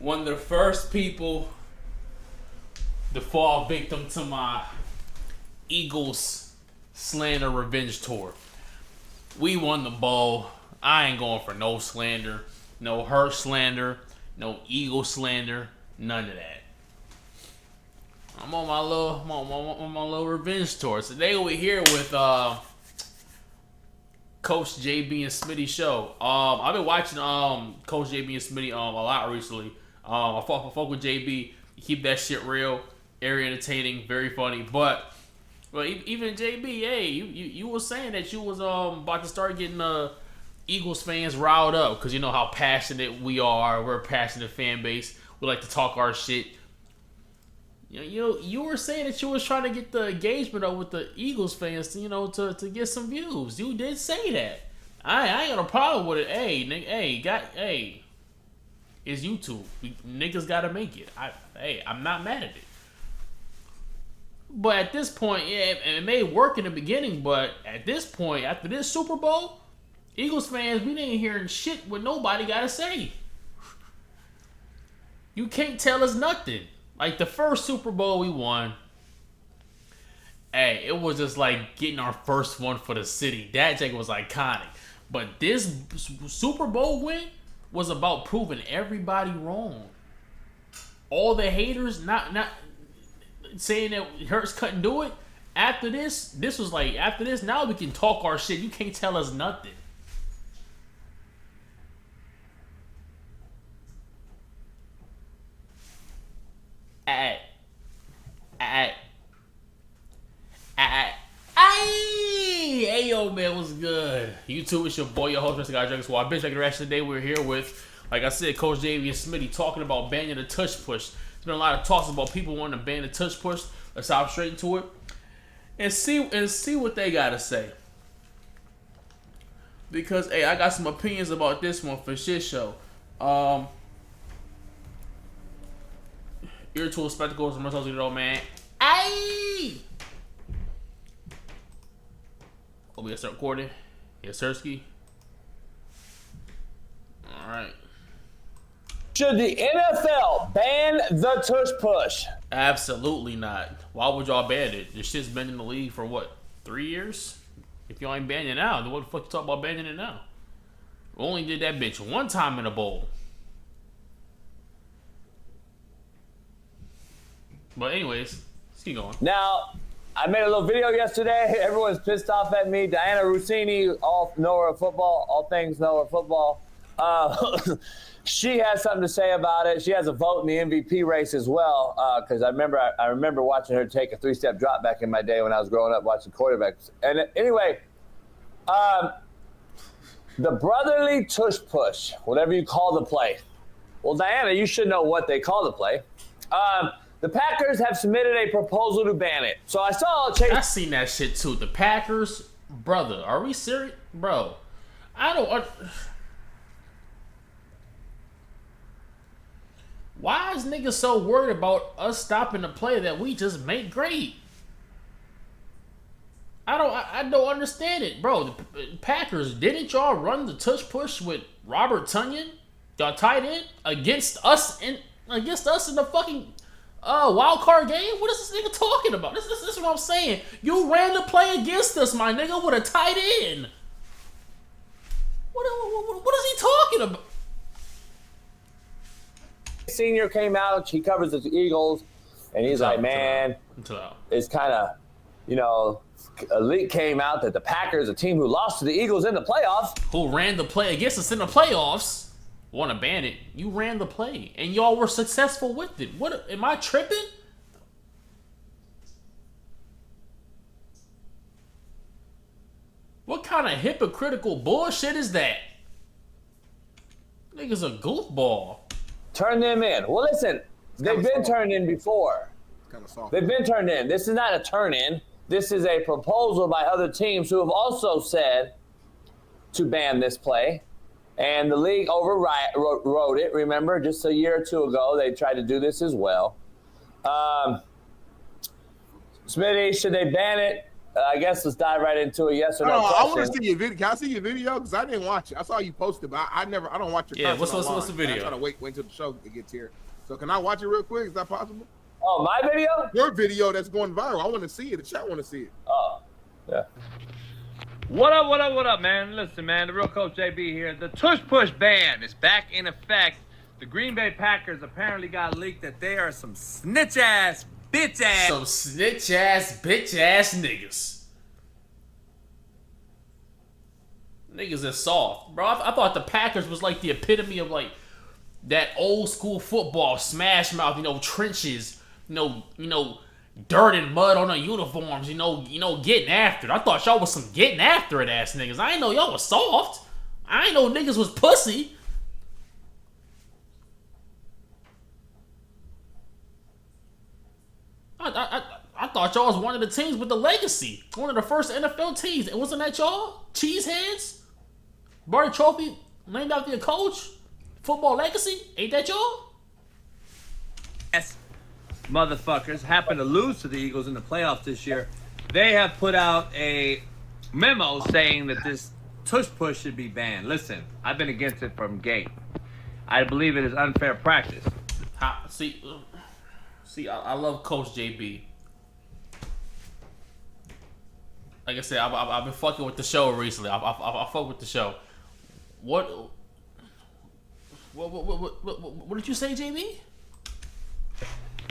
one of the first people to fall victim to my Eagles slander revenge tour. We won the bowl. I ain't going for no slander, no Hurt slander, no Eagle slander, none of that. I'm on my little revenge tour. So today we're here with Coach JB and Smitty show. I've been watching Coach JB and Smitty a lot recently. I fuck with JB. You keep that shit real, very entertaining, very funny. But even JB, hey, you were saying that you was about to start getting Eagles fans riled up because you know how passionate we are. We're a passionate fan base. We like to talk our shit. You were saying that you was trying to get the engagement up with the Eagles fans, to get some views. You did say that. I ain't got a problem with it. Hey, it's YouTube. Niggas gotta make it. I'm not mad at it. But at this point, yeah, it may work in the beginning, but at this point, after this Super Bowl, Eagles fans, we ain't hearing shit what nobody gotta say. You can't tell us nothing. Like the first Super Bowl we won, hey, it was just like getting our first one for the city. That jacket was iconic. But this Super Bowl win was about proving everybody wrong. All the haters not saying that Hurts couldn't do it. After this was like, after this, now we can talk our shit. You can't tell us nothing. Hey, yo, man, what's good? YouTube, it's your boy, your host, Mr. Guy Dragon Squad. Bitch, like the rest of the day, we're here with, like I said, Coach JV and Smitty talking about banning the tush push. There's been a lot of talks about people wanting to ban the tush push. Let's hop straight into it and see what they gotta say. Because, hey, I got some opinions about this one for shit show. Ear tool spectacles and muscles, man. Ayy! Oh, we gotta start recording. Yes, Sirski. Alright. Should the NFL ban the tush push? Absolutely not. Why would y'all ban it? This shit's been in the league for what, 3 years? If y'all ain't banning it now, then what the fuck you talk about banning it now? We only did that bitch one time in a bowl. But anyways, let's keep going. Now, I made a little video yesterday. Everyone's pissed off at me. Diana Rossini, all knower of football, all things knower of football. She has something to say about it. She has a vote in the MVP race as well. Because I remember watching her take a 3-step drop back in my day when I was growing up watching quarterbacks. And anyway, the brotherly tush push, whatever you call the play. Well, Diana, you should know what they call the play. The Packers have submitted a proposal to ban it. So I seen that shit too. The Packers, brother, are we serious, bro? I don't. Why is niggas so worried about us stopping the play that we just make great? I don't understand it, bro. The Packers, didn't y'all run the tush push with Robert Tonyan, y'all tight end, against us in the fucking wild card game? What is this nigga talking about? This is what I'm saying. You ran the play against us, my nigga, with a tight end. What is he talking about? Senior came out, he covers the Eagles, and he's like, man, it's kind of, a leak came out that the Packers, a team who lost to the Eagles in the playoffs, who ran the play against us in the playoffs, want to ban it. You ran the play, and y'all were successful with it. What, am I tripping? What kind of hypocritical bullshit is that? Nigga's a goofball. Turn them in. Well, listen, they've been turned in before. Kind of soft. They've been turned in. This is not a turn in. This is a proposal by other teams who have also said to ban this play. And the league overrode it. Remember, just a year or two ago, they tried to do this as well. Smitty, should they ban it? I guess let's dive right into a yes or no I question. want to see your video. Can I see your video? Because I didn't watch it. I saw you post it, but I don't watch your content online. What's the video? I try to wait until the show gets here. So can I watch it real quick? Is that possible? Oh, my video? Your video that's going viral. I want to see it. The chat want to see it. Oh, yeah. What up, man? Listen, man, the real Coach JB here. The Tush Push ban is back in effect. The Green Bay Packers apparently got leaked that they are some snitch-ass, bitch-ass. Some snitch-ass, bitch-ass niggas. Niggas is soft. Bro, I thought the Packers was like the epitome of like that old school football, smash mouth, trenches, dirt and mud on the uniforms, getting after it. I thought y'all was some getting after it ass niggas. I ain't know y'all was soft. I ain't know niggas was pussy. I thought y'all was one of the teams with the legacy. One of the first NFL teams. And wasn't that y'all? Cheeseheads? Barty Trophy named after your coach? Football legacy? Ain't that y'all? Yes, motherfuckers happen to lose to the Eagles in the playoffs this year. They have put out a memo saying that this tush push should be banned. Listen, I've been against it from gate. I believe it is unfair practice. I love Coach JB. Like I said, I've been fucking with the show recently. I fuck with the show. What did you say, JB?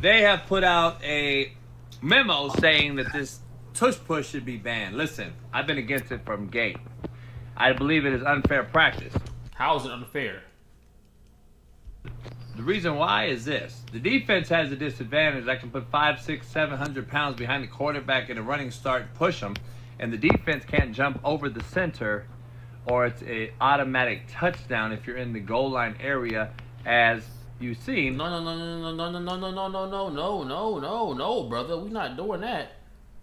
They have put out a memo saying that this tush push should be banned. Listen, I've been against it from gate. I believe it is unfair practice. How is it unfair? The reason why is this. The defense has a disadvantage. I can put 500, 600, 700 pounds behind the quarterback in a running start, push them, and the defense can't jump over the center, or it's an automatic touchdown if you're in the goal line area, as you've seen. No, brother. We're not doing that.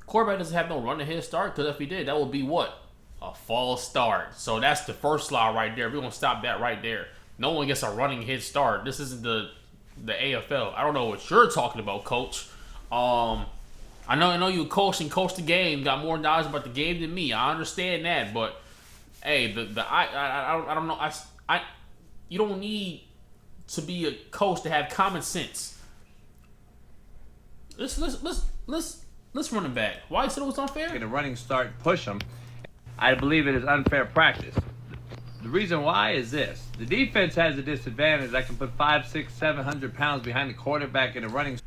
Quarterback doesn't have no run ahead start, because if he did, that would be what? A false start. So that's the first law right there. We're going to stop that right there. No one gets a running head start. This isn't the AFL. I don't know what you're talking about, Coach. I know you coached the game, got more knowledge about the game than me. I understand that, but hey, I don't know. You don't need to be a coach to have common sense. Let's run it back. Why you said it was unfair? In a running start, push them. I believe it is unfair practice. The reason why is this. The defense has a disadvantage. I can put 500, 600, 700 pounds behind the quarterback in a running.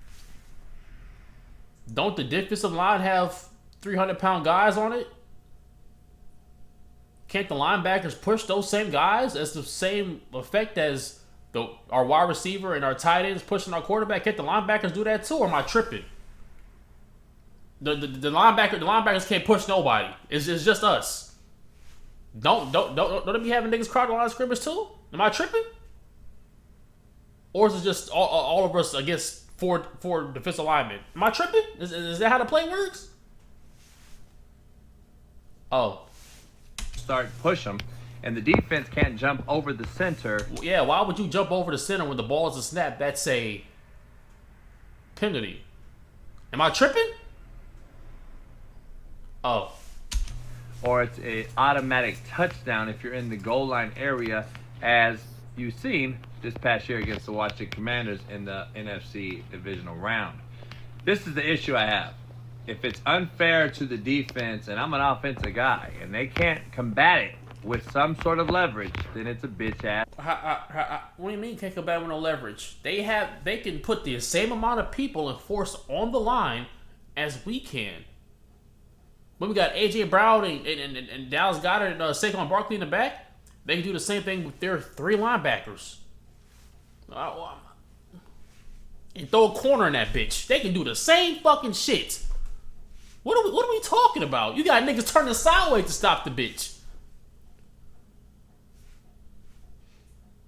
Don't the defensive line have 300-pound guys on it? Can't the linebackers push those same guys? As the same effect as our wide receiver and our tight ends pushing our quarterback? Can't the linebackers do that too, or am I tripping? The linebackers can't push nobody. It's just us. Don't they be having niggas crowd the line of scrimmage too? Am I tripping? Or is it just all of us against four defensive linemen? Am I tripping? Is that how the play works? Oh. Start push them, and the defense can't jump over the center. Yeah, why would you jump over the center when the ball is a snap? That's a penalty. Am I tripping? Oh. Or it's an automatic touchdown if you're in the goal line area, as you've seen this past year against the Washington Commanders in the NFC divisional round. This is the issue I have. If it's unfair to the defense, and I'm an offensive guy, and they can't combat it with some sort of leverage, then it's a bitch ass. What do you mean can't combat with no leverage? They can put the same amount of people and force on the line as we can. When we got A.J. Brown and Dallas Goedert and Saquon Barkley in the back, they can do the same thing with their 3 linebackers. And throw a corner in that bitch. They can do the same fucking shit. What are we talking about? You got niggas turning sideways to stop the bitch.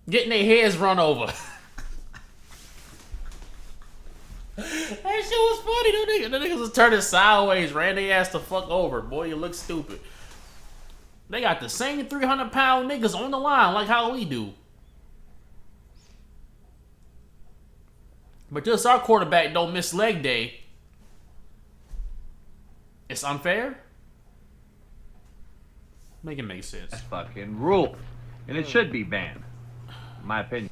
Getting their heads run over. That shit was funny. The niggas was turning sideways, ran their ass the fuck over. Boy, you look stupid. They got the same 300-pound niggas on the line like how we do. But just our quarterback don't miss leg day. It's unfair? Make it make sense. That's fucking rule. And it should be banned. In my opinion.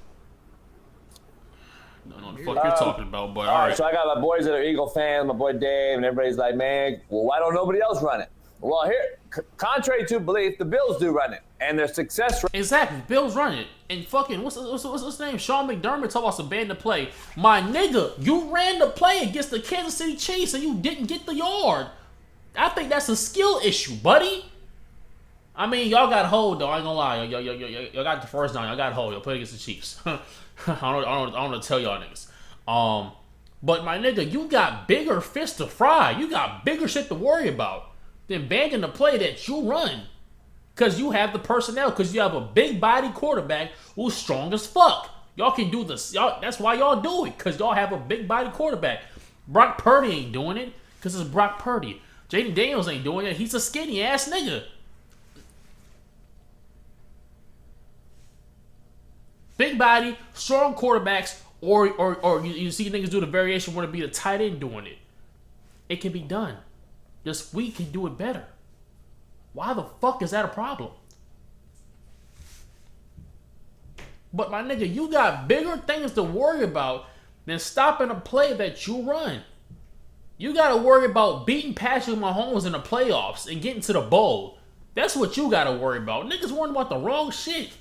I don't know what the fuck you're talking about, but all right. So I got my boys that are Eagle fans, my boy Dave, and everybody's like, man, well, why don't nobody else run it? Well, here, contrary to belief, the Bills do run it, and their success rate. Exactly, Bills run it, and fucking what's his name? Sean McDermott talk about some ban the play. My nigga, you ran the play against the Kansas City Chiefs and you didn't get the yard. I think that's a skill issue, buddy. I mean, y'all got hold though. I ain't gonna lie, y'all got the first down. Y'all got hold. Y'all play against the Chiefs. I don't know to tell y'all niggas. But my nigga, you got bigger fish to fry. You got bigger shit to worry about than banning the play that you run. Because you have the personnel. Because you have a big body quarterback who's strong as fuck. Y'all can do this. That's why y'all do it. Because y'all have a big body quarterback. Brock Purdy ain't doing it. Because it's Brock Purdy. Jaden Daniels ain't doing it. He's a skinny ass nigga. Big body, strong quarterbacks, or you see niggas do the variation where to be the tight end doing it. It can be done. Just we can do it better. Why the fuck is that a problem? But my nigga, you got bigger things to worry about than stopping a play that you run. You gotta worry about beating Patrick Mahomes in the playoffs and getting to the bowl. That's what you gotta worry about. Niggas worrying about the wrong shit.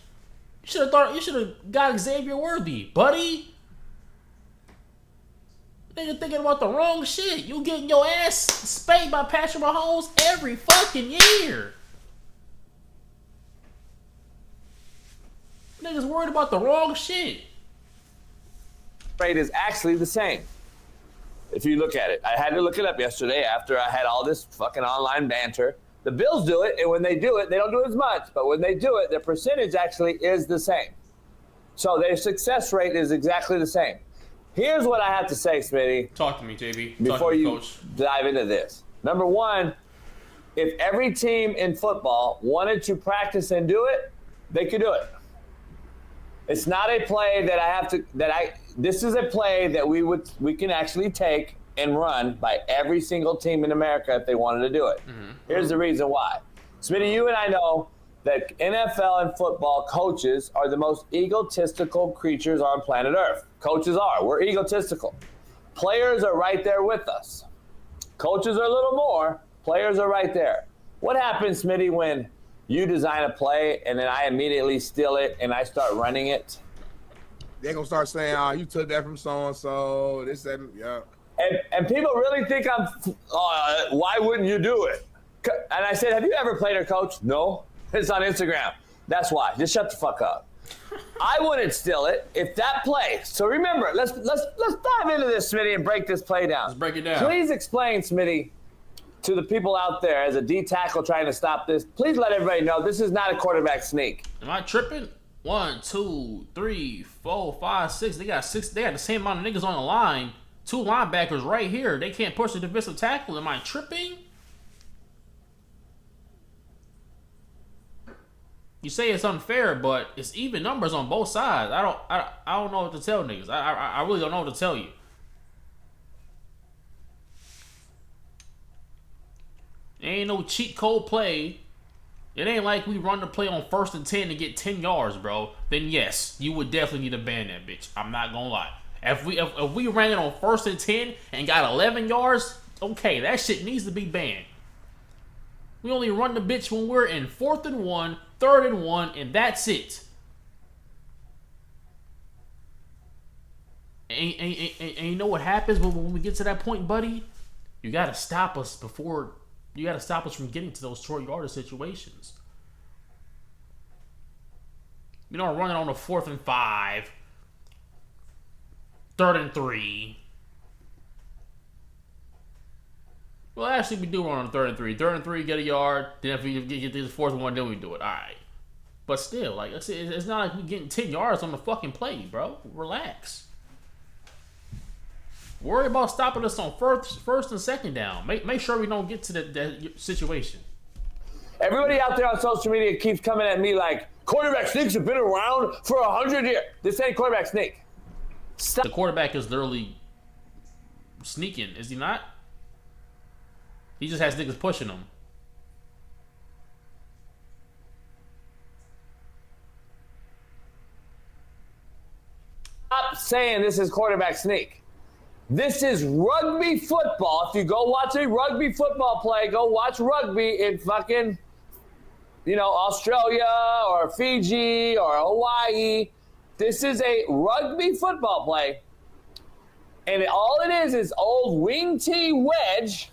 You should have got Xavier Worthy, buddy. Nigga thinking about the wrong shit. You getting your ass spanked by Patrick Mahomes every fucking year. Niggas worried about the wrong shit. Rate is actually the same. If you look at it, I had to look it up yesterday after I had all this fucking online banter. The Bills do it, and when they do it, they don't do it as much. But when they do it, their percentage actually is the same. So their success rate is exactly the same. Here's what I have to say, Smitty. Talk to me, JB. Before you Coach. dive into this. Number one, if every team in football wanted to practice and do it, they could do it. It's not a play that I have to, this is a play that we can actually take and run by every single team in America if they wanted to do it. Mm-hmm. Here's the reason why. Smitty, you and I know that NFL and football coaches are the most egotistical creatures on planet Earth. Coaches are. We're egotistical. Players are right there with us. Coaches are a little more. Players are right there. What happens, Smitty, when you design a play and then I immediately steal it and I start running it? They're going to start saying, oh, you took that from so-and-so, this, that, yeah. And people really think I'm, why wouldn't you do it? And I said, have you ever played a coach? No. It's on Instagram. That's why. Just shut the fuck up. I wouldn't steal it if that play. So remember, let's dive into this, Smitty, and break this play down. Let's break it down. Please explain, Smitty, to the people out there as a D tackle trying to stop this. Please let everybody know this is not a quarterback sneak. Am I tripping? 1, 2, 3, 4, 5, 6. They got the same amount of niggas on the line. 2 linebackers right here. They can't push the defensive tackle. Am I tripping? You say it's unfair, but it's even numbers on both sides. I don't know what to tell niggas. I really don't know what to tell you. Ain't no cheat code play. It ain't like we run the play on 1st and 10 to get 10 yards, bro. Then yes, you would definitely need to ban that bitch. I'm not gonna lie. If we ran it on 1st and 10 and got 11 yards, okay, that shit needs to be banned. We only run the bitch when we're in 4th and 1, 3rd and 1, and that's it. And you know what happens when we get to that point, buddy? You gotta stop us before. You gotta stop us from getting to those short yardage situations. You know, running on the 4th and 5, 3rd and 3. Well, actually, we do run on 3rd and 3. 3rd and 3, get a yard. Then if we get to the 4th one, then we do it. All right. But still, like it's not like we're getting 10 yards on the fucking play, bro. Relax. Worry about stopping us on first and 2nd down. Make sure we don't get to that situation. Everybody out there on social media keeps coming at me like, quarterback sneaks have been around for 100 years. This ain't quarterback sneak. Stop. The quarterback is literally sneaking, is he not? He just has niggas pushing him. Stop saying this is quarterback sneak. This is rugby football. If you go watch a rugby football play, go watch rugby in fucking, Australia or Fiji or Hawaii. This is a rugby football play. And all it is old wing T wedge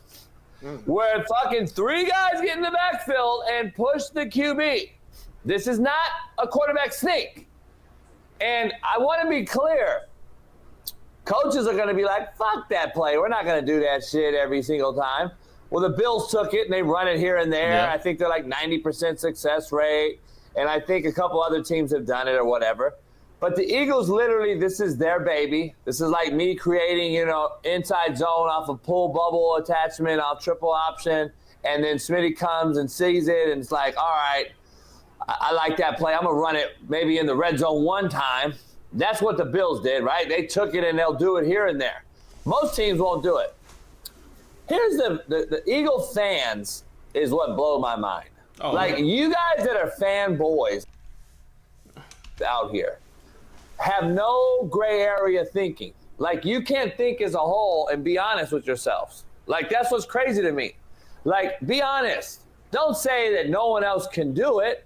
where fucking 3 guys get in the backfield and push the QB. This is not a quarterback sneak. And I want to be clear. Coaches are going to be like, fuck that play. We're not going to do that shit every single time. Well, the Bills took it, and they run it here and there. Yeah. I think they're like 90% success rate. And I think a couple other teams have done it or whatever. But the Eagles, literally, this is their baby. This is like me creating, inside zone off a pull bubble attachment off triple option. And then Smitty comes and sees it, and it's like, all right, I like that play. I'm going to run it maybe in the red zone one time. That's what the Bills did, right? They took it, and they'll do it here and there. Most teams won't do it. Here's the Eagle fans is what blow my mind. Oh, like, you guys that are fanboys out here have no gray area thinking. Like, you can't think as a whole and be honest with yourselves. Like, that's what's crazy to me. Like, be honest. Don't say that no one else can do it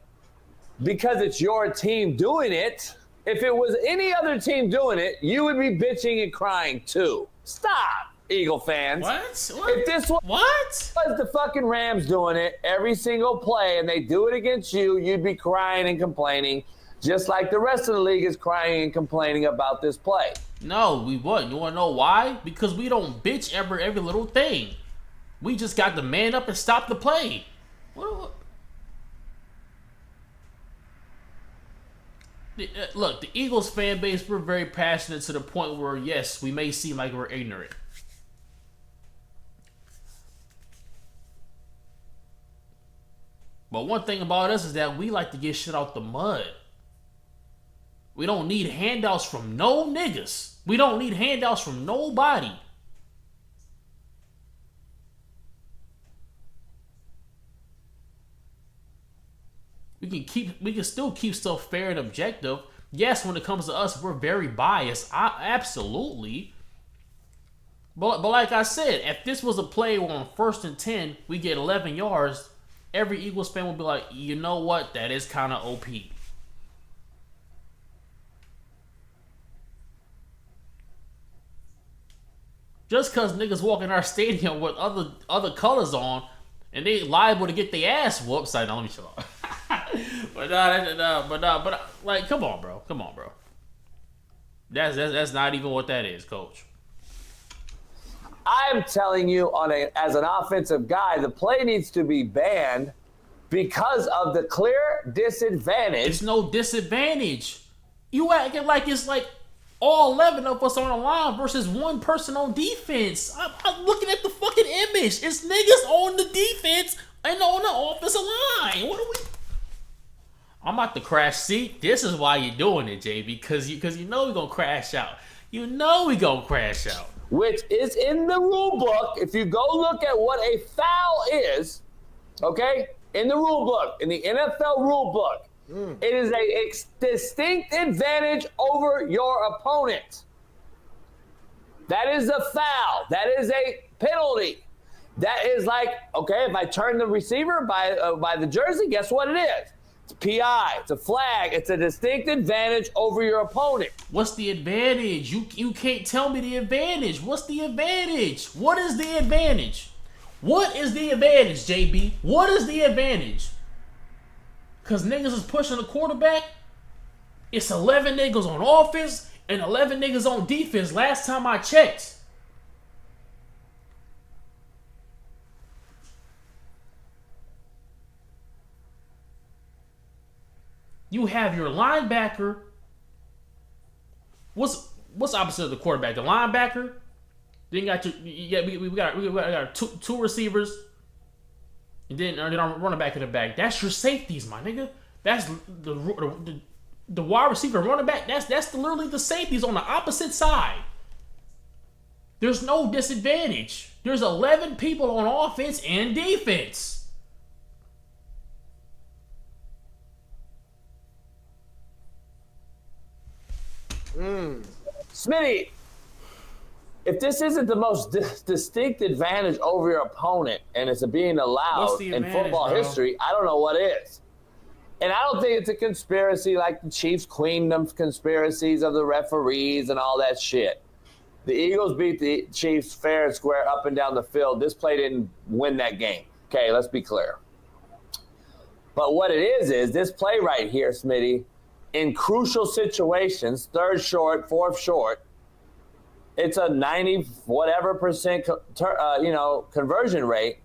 because it's your team doing it. If it was any other team doing it, you would be bitching and crying too. Stop, Eagle fans. What? If this was the fucking Rams doing it every single play and they do it against you, you'd be crying and complaining. Just like the rest of the league is crying and complaining about this play. No, we wouldn't. You want to know why? Because we don't bitch every little thing. We just got to man up and stop the play. What? Look, the Eagles fan base, we're very passionate to the point where, yes, we may seem like we're ignorant. But one thing about us is that we like to get shit out the mud. We don't need handouts from no niggas. We don't need handouts from nobody. We can still keep stuff fair and objective. Yes, when it comes to us, we're very biased. Absolutely. But like I said, if this was a play where on 1st and 10, we get 11 yards, every Eagles fan will be like, you know what? That is kind of OP. Just because niggas walk in our stadium with other colors on, and they liable to get their ass whooped. Sorry, no, let me shut up. but like, come on, bro. That's not even what that is, coach. I'm telling you, as an offensive guy, the play needs to be banned because of the clear disadvantage. It's no disadvantage. You acting like it's like all 11 of us on the line versus one person on defense. I'm looking at the fucking image. It's niggas on the defense and on the offensive line. What are we? I'm about to crash. See, this is why you're doing it, JB, because you know we're gonna crash out. You know we gonna crash out. Which is in the rule book. If you go look at what a foul is, okay, in the rule book, in the NFL rule book, it is a distinct advantage over your opponent. That is a foul. That is a penalty. That is like, okay, if I turn the receiver by the jersey, guess what it is? It's PI. It's a flag. It's a distinct advantage over your opponent. What's the advantage? You can't tell me the advantage. What's the advantage? What is the advantage? What is the advantage, JB? What is the advantage? Because niggas is pushing the quarterback. It's 11 niggas on offense and 11 niggas on defense last time I checked. You have your linebacker. What's opposite of the quarterback? The linebacker. Then we got two receivers, and then our running back in the back. That's your safeties, my nigga. That's the wide receiver, running back. That's literally the safeties on the opposite side. There's no disadvantage. There's 11 people on offense and defense. Smitty, if this isn't the most distinct advantage over your opponent and it's being allowed in football history, I don't know what is. And I don't think it's a conspiracy like the Chiefs Queendom conspiracies of the referees and all that shit. The Eagles beat the Chiefs fair and square up and down the field. This play didn't win that game. Okay, let's be clear. But what it is this play right here, Smitty, in crucial situations, third short, fourth short, it's a 90% conversion rate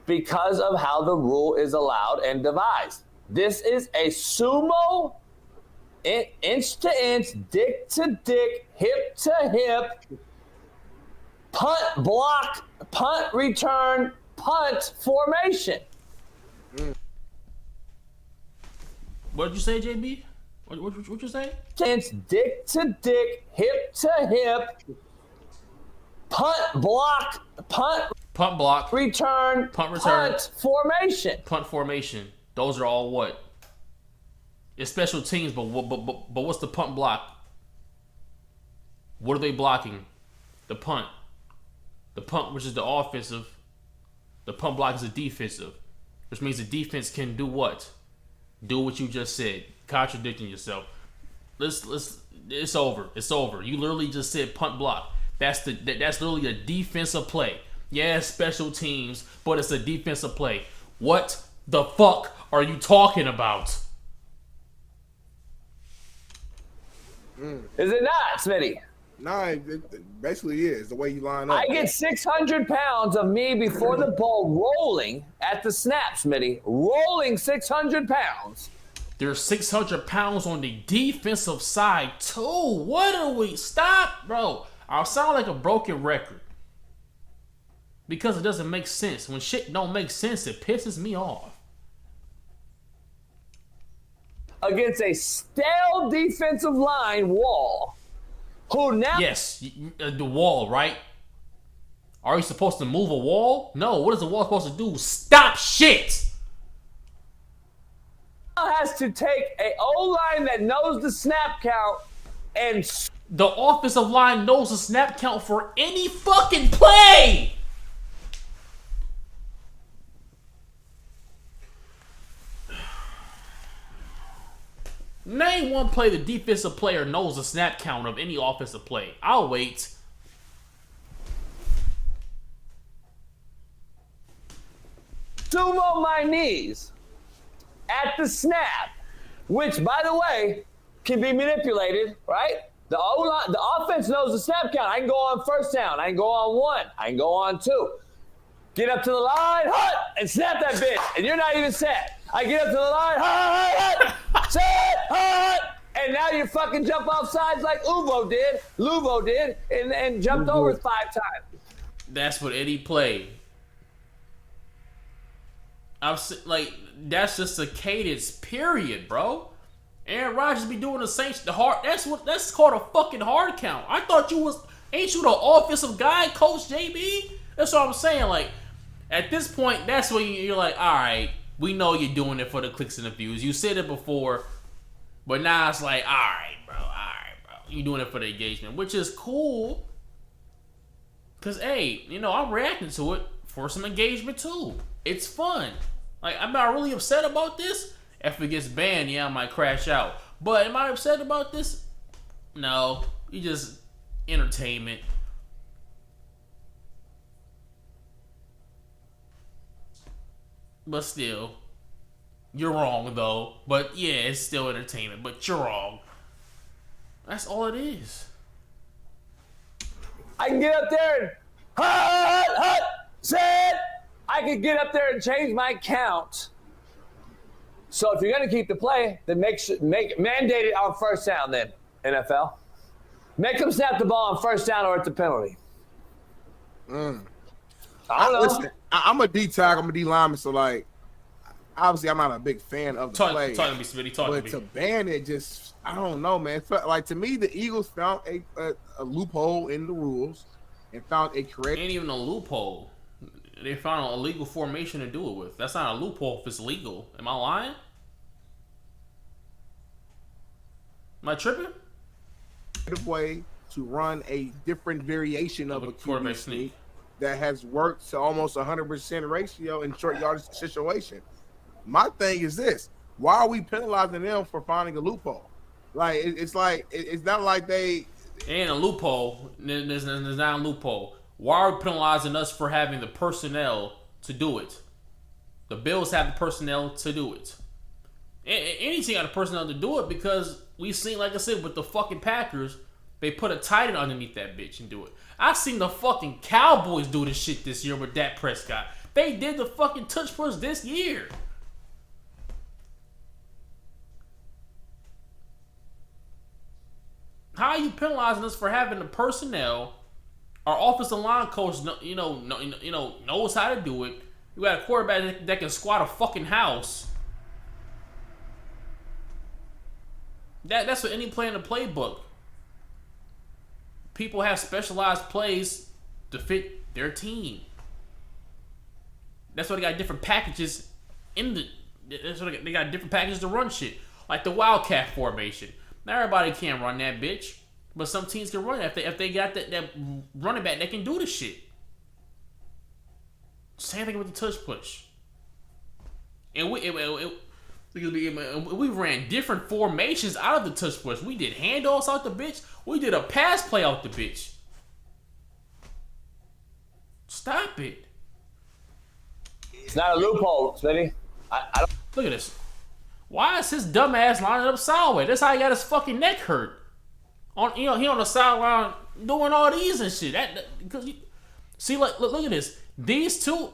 because of how the rule is allowed and devised. This is a sumo, inch to inch, dick to dick, hip to hip, punt block, punt return, punt formation. What did you say, JB? What you say? Inch, dick to dick, hip to hip, punt block, block, return, punt formation. Punt formation. Those are all what? It's special teams, but what's the punt block? What are they blocking? The punt. The punt, which is the offensive. The punt block is the defensive, which means the defense can do what? Do what you just said, contradicting yourself. It's over. It's over. You literally just said punt block. That's literally a defensive play. Yeah, special teams, but it's a defensive play. What the fuck are you talking about? Is it not, Smitty? Nah, it basically is the way you line up. I get 600 pounds of me before the ball rolling at the snap, Smitty. Rolling 600 pounds. There's 600 pounds on the defensive side, too. What are we? Stop, bro. I'll sound like a broken record. Because it doesn't make sense. When shit don't make sense, it pisses me off. Against a stale defensive line wall, who now... Yes, the wall, right? Are you supposed to move a wall? No, what is the wall supposed to do? Stop shit! Has to take a O-line that knows the snap count and... The offensive line knows the snap count for any fucking play! Name one play the defensive player knows the snap count of any offensive play. I'll wait. Sumo my knees at the snap, which, by the way, can be manipulated, right? The O-line, the offense knows the snap count. I can go on first down. I can go on one. I can go on two. Get up to the line, hut, and snap that bitch. And you're not even set. I get up to the line, hut, set, hut, and now you fucking jump off sides like Luvo did, and jumped over 5 times. That's what any play. That's just a cadence, period, bro. Aaron Rodgers be doing the same shit. That's called a fucking hard count. I thought ain't you the offensive guy, Coach JB? That's what I'm saying. Like, at this point, that's when you're like, all right, we know you're doing it for the clicks and the views. You said it before, but now it's like, all right, bro. You're doing it for the engagement, which is cool. Because, hey, I'm reacting to it for some engagement, too. It's fun. Like, am I really upset about this? If it gets banned, yeah, I might crash out. But am I upset about this? No. You just entertainment. But still, you're wrong, though. But yeah, it's still entertainment. But you're wrong. That's all it is. I can get up there and hut, set. I can get up there and change my count. So if you're going to keep the play, then mandate it on first down then, NFL. Make them snap the ball on first down or it's a penalty. I don't know. Listen, I'm a D-tag, I'm a D-lineman, so, like, obviously I'm not a big fan of the play. Talk to me, Smitty. Talk to me. But to ban it, just, I don't know, man. Like, to me, the Eagles found a loophole in the rules and found a correct... Ain't even a loophole. They found a legal formation to do it with. That's not a loophole if it's legal. Am I lying? Am I tripping? way to run a different variation of a quarterback QB sneak sneak that has worked to almost 100% ratio in short yardage situation. My thing is this: why are we penalizing them for finding a loophole? Like it's not like they ain't a loophole. There's not a loophole. Why are we penalizing us for having the personnel to do it? The Bills have the personnel to do it. Any team got the personnel to do it because we seen, like I said, with the fucking Packers, they put a tight end underneath that bitch and do it. I seen the fucking Cowboys do this shit this year with Dak Prescott. They did the fucking touch push this year. How are you penalizing us for having the personnel? Our offensive line coach, knows how to do it. You got a quarterback that can squat a fucking house. That's what any play in the playbook. People have specialized plays to fit their team. That's why they got different packages that's why they got different packages to run shit. Like the Wildcat formation. Not everybody can run that bitch, but some teams can run it if they got that running back that can do the shit. Same thing with the touch push. And we ran different formations out of the touch push. We did handoffs out the bitch. We did a pass play out the bitch. Stop it. It's not a loophole, Smitty. I don't. Look at this. Why is his dumb ass lining up sideways? That's how he got his fucking neck hurt. He on the sideline doing all these and shit. See, look at this. These two,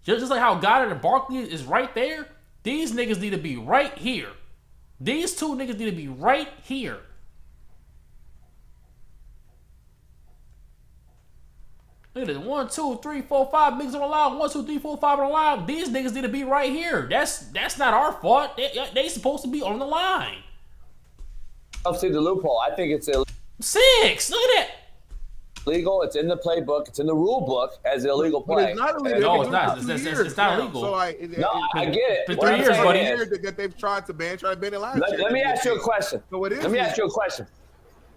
just like how Goddard and Barkley is right there, these niggas need to be right here. These two niggas need to be right here. Look at this. 1, 2, 3, 4, 5 niggas on the line. 1, 2, 3, 4, 5 on the line. These niggas need to be right here. That's not our fault. They supposed to be on the line. I don't see the loophole. I think it's 6. Look at that. illegal. It's in the playbook. It's in the rule book as an illegal play. But it's not illegal. No, it's not. It's not illegal. So like, I get it. For What 3 I'm years, saying buddy. is- that they've tried to ban it last year. Let me ask you a question. So it is Let me ask you a legal. question.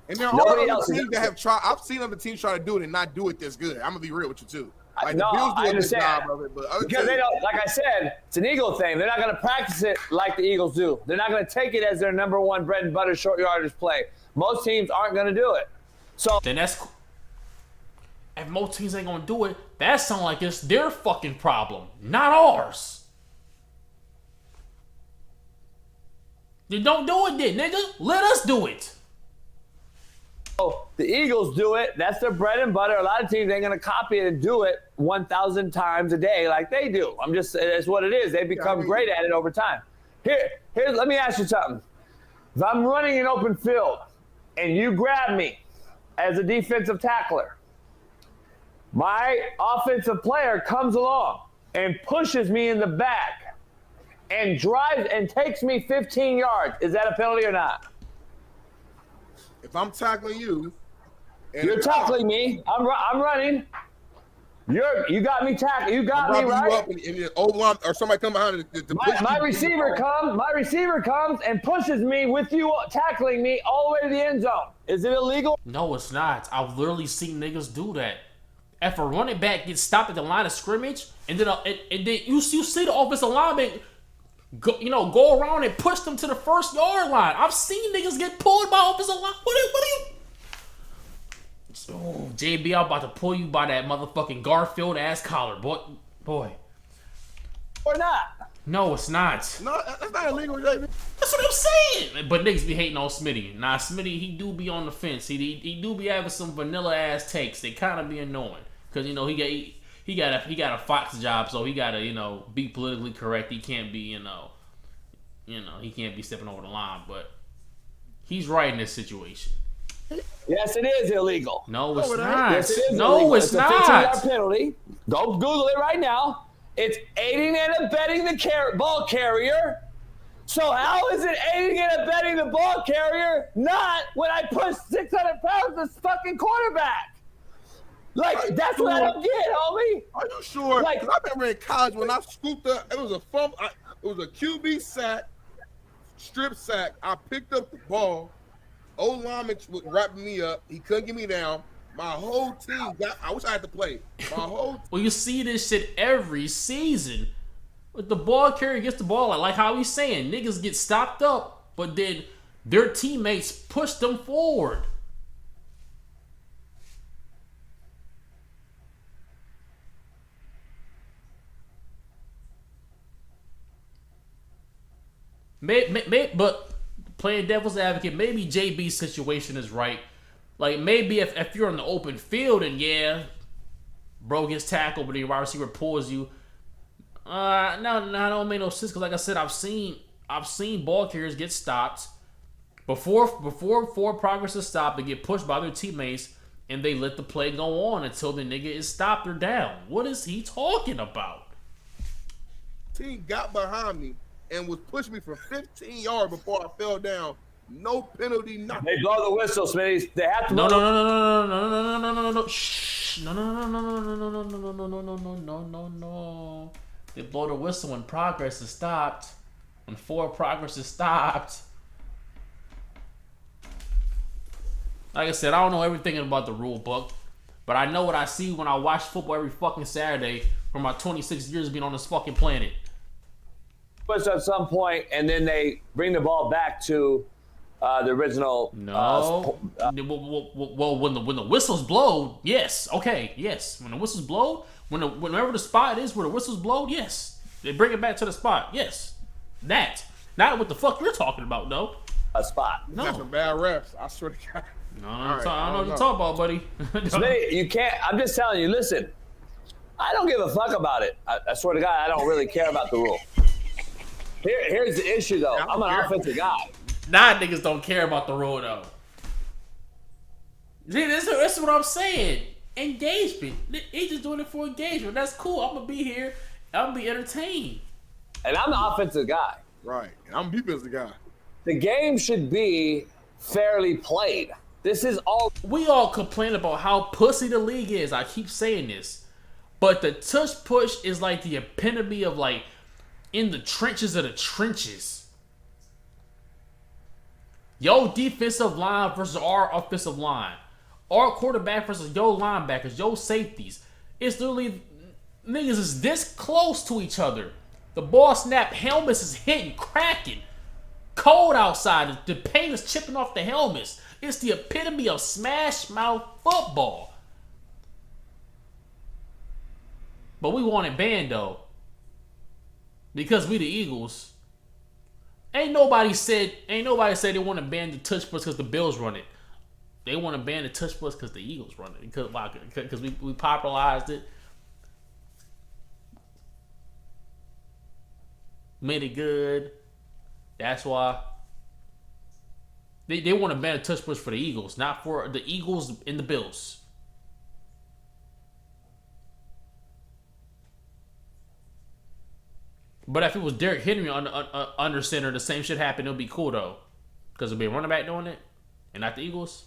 And there Nobody are else other is- teams that have tried. I've seen other teams try to do it and not do it this good. I'm gonna be real with you too. Like No, the Bills do I a good understand. job of it, but other Because they teams- don't, like I said, it's an Eagle thing. They're not going to practice it like the Eagles do. They're not going to take it as their number one bread and butter short yardage play. Most teams aren't going to do it. So Then that's. If most teams ain't gonna do it, that sounds like it's their fucking problem, not ours. Then don't do it then, nigga. Let us do it. the Eagles do it. That's their bread and butter. A lot of teams ain't going to copy it and do it 1,000 times a day like they do. It's what it is. They become great at it over time. Here, let me ask you something. If I'm running an open field and you grab me as a defensive tackler, my offensive player comes along and pushes me in the back and drives and takes me 15 yards. Is that a penalty or not? If I'm tackling you, and You're tackling me. I'm running. You got me tackled. You got me I'm right. you up and the old line or somebody come behind My receiver comes and pushes me with you tackling me all the way to the end zone. Is it illegal? No, it's not. I've literally seen niggas do that. If a running back gets stopped at the line of scrimmage, and then you see the offensive lineman go around and push them to the 1st yard line. I've seen niggas get pulled by offensive line. What are you? Oh, JB, I'm about to pull you by that motherfucking Garfield ass collar, boy. Or not? No, it's not. No, that's not illegal, David. That's what I'm saying. But niggas be hating on Smitty. Nah, Smitty, he do be on the fence. He do be having some vanilla ass takes. They kind of be annoying because he got a Fox job, so he gotta be politically correct. He can't be he can't be stepping over the line. But he's right in this situation. Yes, it is illegal. No, it's No, it ain't. not. Yes, it is No, illegal. it's a 15-yard not. penalty. Go Google it right now. It's aiding and abetting the ball carrier. So how is it aiding and abetting the ball carrier not when I push 600 pounds this fucking quarterback? Like, that's what I don't get, homie. Are you sure? Like- Because I remember in college when I scooped up, it was a fumble. It was a QB sack, strip sack. I picked up the ball, Old lineman was wrapping me up. He couldn't get me down. My whole team got. I wish I had to play. My whole. Well, you see this shit every season. But the ball carrier gets the ball, like how he's saying, niggas get stopped up, but then their teammates push them forward. But playing devil's advocate, maybe JB's situation is right. Like, maybe if you're in the open field and, yeah, bro gets tackled, but the wide receiver pulls you. No, that don't make no sense. Because, like I said, I've seen ball carriers get stopped before forward progress is stopped. They get pushed by their teammates, and they let the play go on until the nigga is stopped or down. What is he talking about? Team got behind me and was pushing me for 15 yards before I fell down. No penalty, nothing. They blow the whistle, Smitty. They have to. No. Shh. No. They blow the whistle when progress is stopped. When forward progress is stopped. Like I said, I don't know everything about the rule book, but I know what I see when I watch football every fucking Saturday for my 26 years being on this fucking planet. Push at some point, and then they bring the ball back to the original. No. Well, when the whistles blow, yes. Okay, yes. When the whistles blow, whenever the spot is where the whistles blow, yes. They bring it back to the spot, yes. That. Not what the fuck you're talking about, though. A spot. No. That's some bad refs. I swear to God. No, I don't know what you're talking about, buddy. Smitty, you can't. I'm just telling you. Listen, I don't give a fuck about it. I swear to God, I don't really care about the rule. Here's the issue, though. I'm an offensive guy. Nah, niggas don't care about the rule, though. See, that's what I'm saying. Engagement. He's just doing it for engagement. That's cool. I'm going to be here. I'm going to be entertained. And I'm the offensive guy. Right. And I'm defensive guy. The game should be fairly played. This is all. We all complain about how pussy the league is. I keep saying this. But the tush push is like the epitome of, like, in the trenches of the trenches. Yo defensive line versus our offensive line. Our quarterback versus yo linebackers, yo safeties. It's literally, niggas is this close to each other. The ball snap, helmets is hitting, cracking. Cold outside, the paint is chipping off the helmets. It's the epitome of smash mouth football. But we want it banned, though. Because we the Eagles. Ain't nobody said they want to ban the touch push because the Bills run it. They want to ban the touch push because the Eagles run it. Because we popularized it. Made it good. That's why. They want to ban a touch push for the Eagles, not for the Eagles and the Bills. But if it was Derrick Henry under center, the same shit happened. It'll be cool though, because it'll be a running back doing it, and not the Eagles.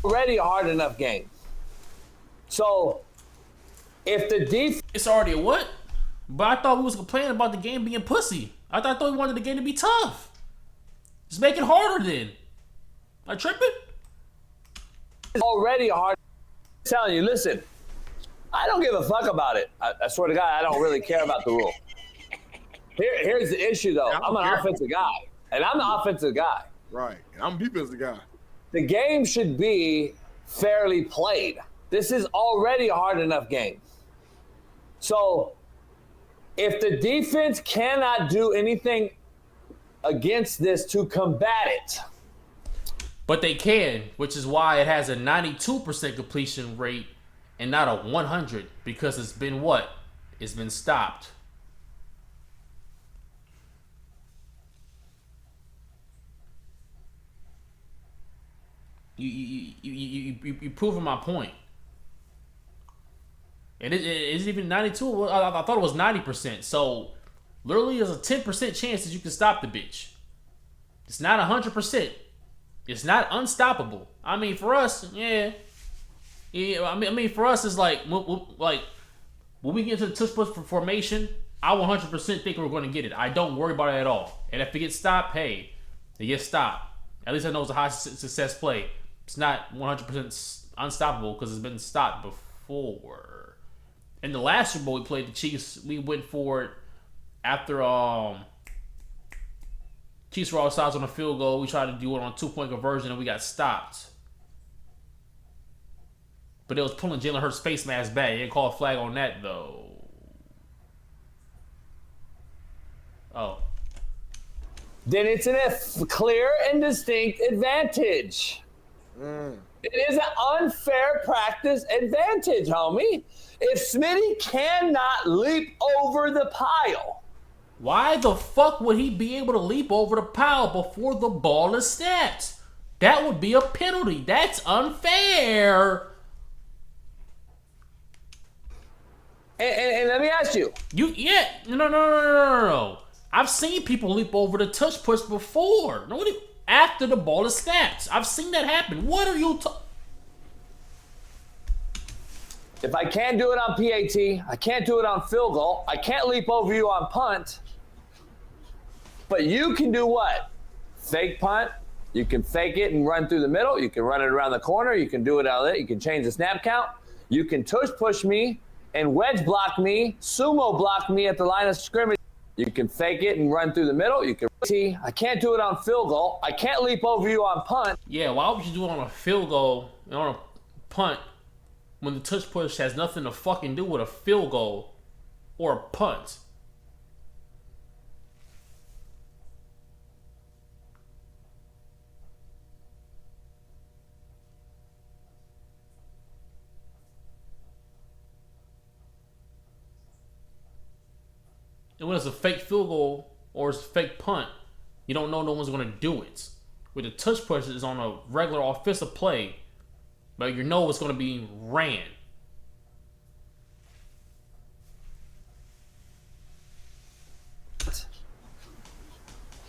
Already a hard enough game. So, if the defense, it's already a what? But I thought we was complaining about the game being pussy. I thought we wanted the game to be tough. Just make it harder then. I tripping? is already a hard. I'm telling you, listen, I don't give a fuck about it. I swear to God, I don't really care about the rule. Here's the issue, though. I'm an offensive guy, and I'm the offensive guy. Right. And I'm defensive guy. The game should be fairly played. This is already a hard enough game. So if the defense cannot do anything against this to combat it. But they can, which is why it has a 92% completion rate and not a 100, because it's been what? It's been stopped. You proving my point. And it's even 92. I thought it was 90%. So literally, there's a 10% chance that you can stop the bitch. It's not 100%. It's not unstoppable. I mean, for us, yeah. I mean, for us, it's like when we get into the tush push formation, I 100% think we're going to get it. I don't worry about it at all. And if it gets stopped, hey, it gets stopped. At least I know it's a high success play. It's not 100% unstoppable because it's been stopped before. In the last Super Bowl we played the Chiefs, we went for it after Chiefs were all sides on a field goal. We tried to do it on a 2-point conversion and we got stopped. But it was pulling Jalen Hurts' face mask back. They didn't call a flag on that though. Oh. Then it's a clear and distinct advantage. It is an unfair practice advantage, homie. If Smitty cannot leap over the pile. Why the fuck would he be able to leap over the pile before the ball is snapped? That would be a penalty. That's unfair. And let me ask you. No. I've seen people leap over the tush push before. Nobody after the ball is snapped. I've seen that happen. What are you talking? If I can't do it on PAT, I can't do it on field goal, I can't leap over you on punt, but you can do what? Fake punt. You can fake it and run through the middle. You can run it around the corner. You can do it out there. You can change the snap count. You can tush push me and wedge block me, sumo block me at the line of scrimmage. You can fake it and run through the middle. You can I can't do it on field goal. I can't leap over you on punt. Yeah, why would you do it on a field goal and on a punt when the tush push has nothing to fucking do with a field goal or a punt? And when it's a fake field goal or it's a fake punt, you don't know no one's going to do it. With the tush push is on a regular offensive play, but you know it's going to be ran.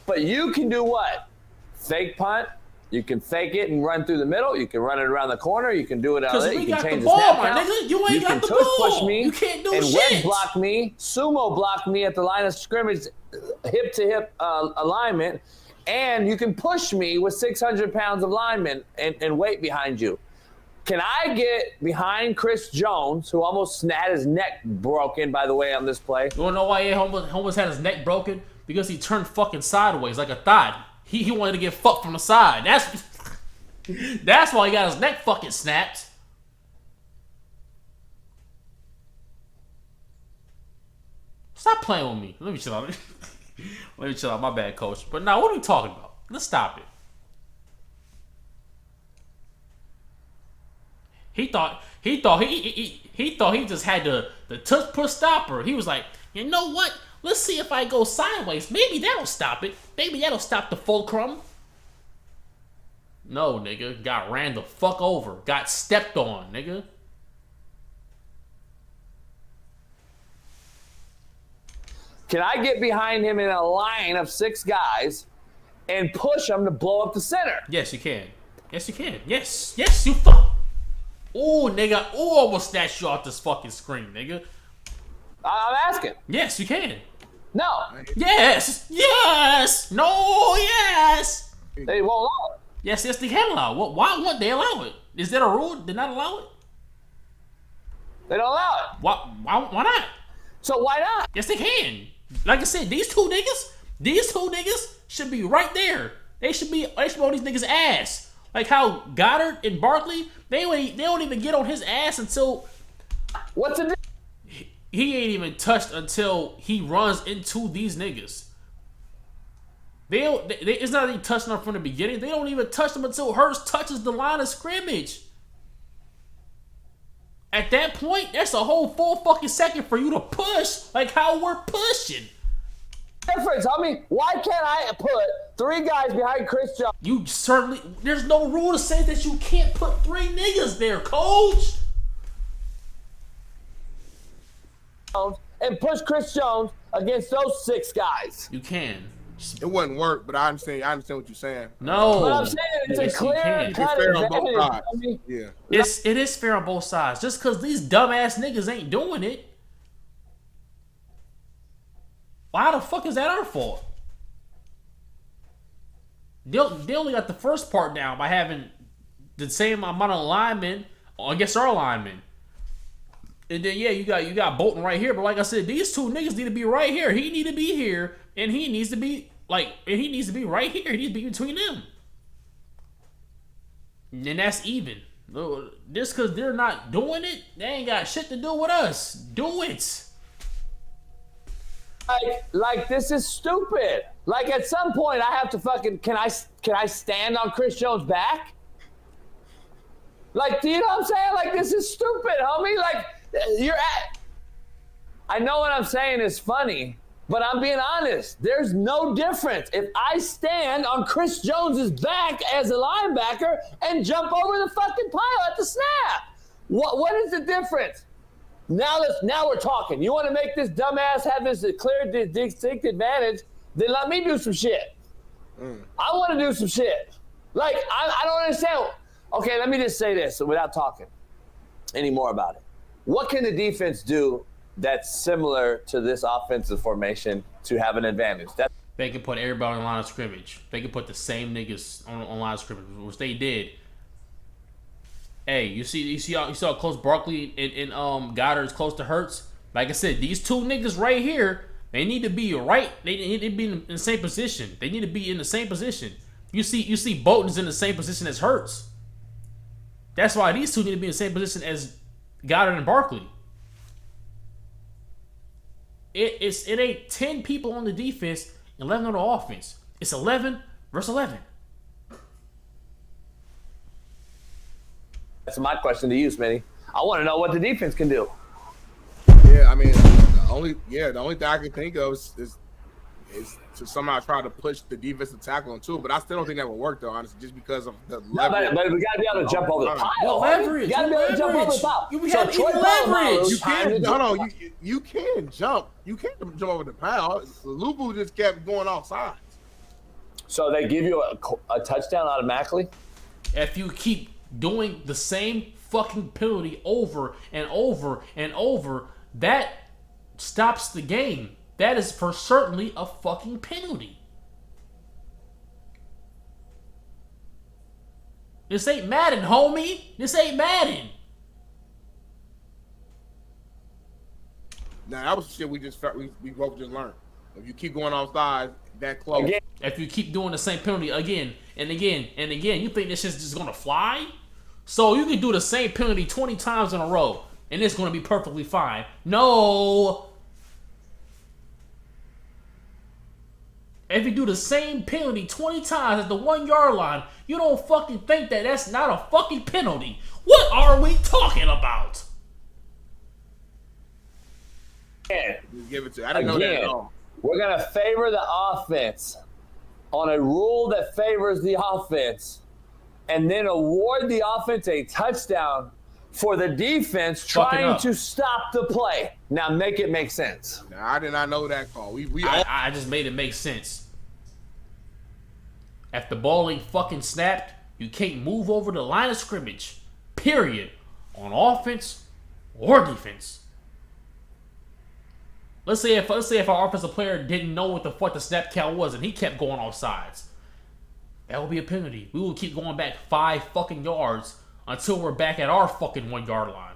But you can do what? Fake punt. You can fake it and run through the middle. You can run it around the corner. You can do it out there. You can change the snap count. You ain't got the tush ball. Push me You can't do and shit. wedge block me, sumo block me at the line of scrimmage, hip to hip alignment, and you can push me with 600 pounds of linemen and weight behind you. Can I get behind Chris Jones, who almost had his neck broken, by the way, on this play? You wanna know why he almost had his neck broken? Because he turned fucking sideways like a thought. He wanted to get fucked from the side. That's why he got his neck fucking snapped. Stop playing with me. Let me chill out. Let me chill out. My bad, coach. But now, what are we talking about? Let's stop it. He thought he just had the tush push stopper. He was like, you know what? Let's see if I go sideways. Maybe that'll stop it. Maybe that'll stop the fulcrum. No, nigga. Got ran the fuck over. Got stepped on, nigga. Can I get behind him in a line of 6 guys and push him to blow up the center? Yes, you can. Yes, you can. Yes, you fuck. Ooh, nigga. Ooh, I almost snatched you off this fucking screen, nigga. I'm asking. Yes, you can. No. Yes. Yes. No, yes. They won't allow it. Yes, they can allow it. Why won't they allow it? Is that a rule? Did not allow it? They don't allow it. Why not? So why not? Yes, they can. Like I said, these two niggas should be right there. They should be on these niggas' ass. Like how Goddard and Barkley, they don't even get on his ass until What's the difference? he ain't even touched until he runs into these niggas. It's not even touching them from the beginning. They don't even touch them until Hurts touches the line of scrimmage. At that point, that's a whole full fucking second for you to push like how we're pushing. Difference. I mean, why can't I put 3 guys behind Chris Jones? There's no rule to say that you can't put 3 niggas there, coach. And push Chris Jones against those 6 guys. You can. It wouldn't work, but I understand what you're saying. No. But I'm saying it's Yes, a clear you can. cut It's fair on both advantage. sides. I mean, Yeah. It is fair on both sides. Just because these dumbass niggas ain't doing it, why the fuck is that our fault? They only got the first part down by having the same amount of linemen against our linemen. And then you got Bolton right here, but like I said, these two niggas need to be right here. He need to be here, and he needs to be right here. He needs to be between them. And that's even. Just because they're not doing it, they ain't got shit to do with us. Do it. Like this is stupid. Like at some point, I have to fucking can I stand on Chris Jones' back? Like, do you know what I'm saying? Like this is stupid, homie. Like I know what I'm saying is funny, but I'm being honest. There's no difference if I stand on Chris Jones's back as a linebacker and jump over the fucking pile at the snap. What is the difference? Now we're talking. You want to make this dumbass have this clear, distinct advantage? Then let me do some shit. I want to do some shit. Like I don't understand. Okay, let me just say this without talking any more about it. What can the defense do that's similar to this offensive formation to have an advantage? They can put everybody on the line of scrimmage. They can put the same niggas on line of scrimmage, which they did. Hey, you saw how close Barkley and Goddard is close to Hurts. Like I said, these two niggas right here, they need to be right. They need to be in the same position. They need to be in the same position. You see Bolton's in the same position as Hurts. That's why these two need to be in the same position as Goddard and Barkley. It ain't 10 people on the defense, 11 on the offense. It's 11 versus 11. That's my question to you, Smitty. I want to know what the defense can do. Yeah, I mean, the only thing I can think of is to somehow try to push the defensive tackle into it, but I still don't think that will work though, honestly, just because of the leverage. But we gotta be able to jump over the pile. The leverage. You gotta be able to jump over the pile. You have leverage. You can jump. You can't jump over the pile. Lupu just kept going off sides. So they give you a touchdown automatically? If you keep doing the same fucking penalty over and over and over, that stops the game. That is for certainly a fucking penalty. This ain't Madden, homie. This ain't Madden. Now that was shit we both just learned. If you keep going off sides that close, Again. If you keep doing the same penalty again and again and again, you think this shit's just gonna fly? So you can do the same penalty 20 times in a row and it's gonna be perfectly fine. No. If you do the same penalty 20 times at the 1 yard line, you don't fucking think that that's not a fucking penalty. What are we talking about? give it to. I didn't know that at all. We're going to favor the offense on a rule that favors the offense and then award the offense a touchdown for the defense trying to stop the play. Now make it make sense. Now, I did not know that call. I just made it make sense. If the ball ain't fucking snapped, you can't move over the line of scrimmage. Period. On offense or defense. Let's say if our offensive player didn't know what the fuck the snap count was and he kept going off sides. That would be a penalty. We will keep going back 5 fucking yards until we're back at our fucking 1 yard line.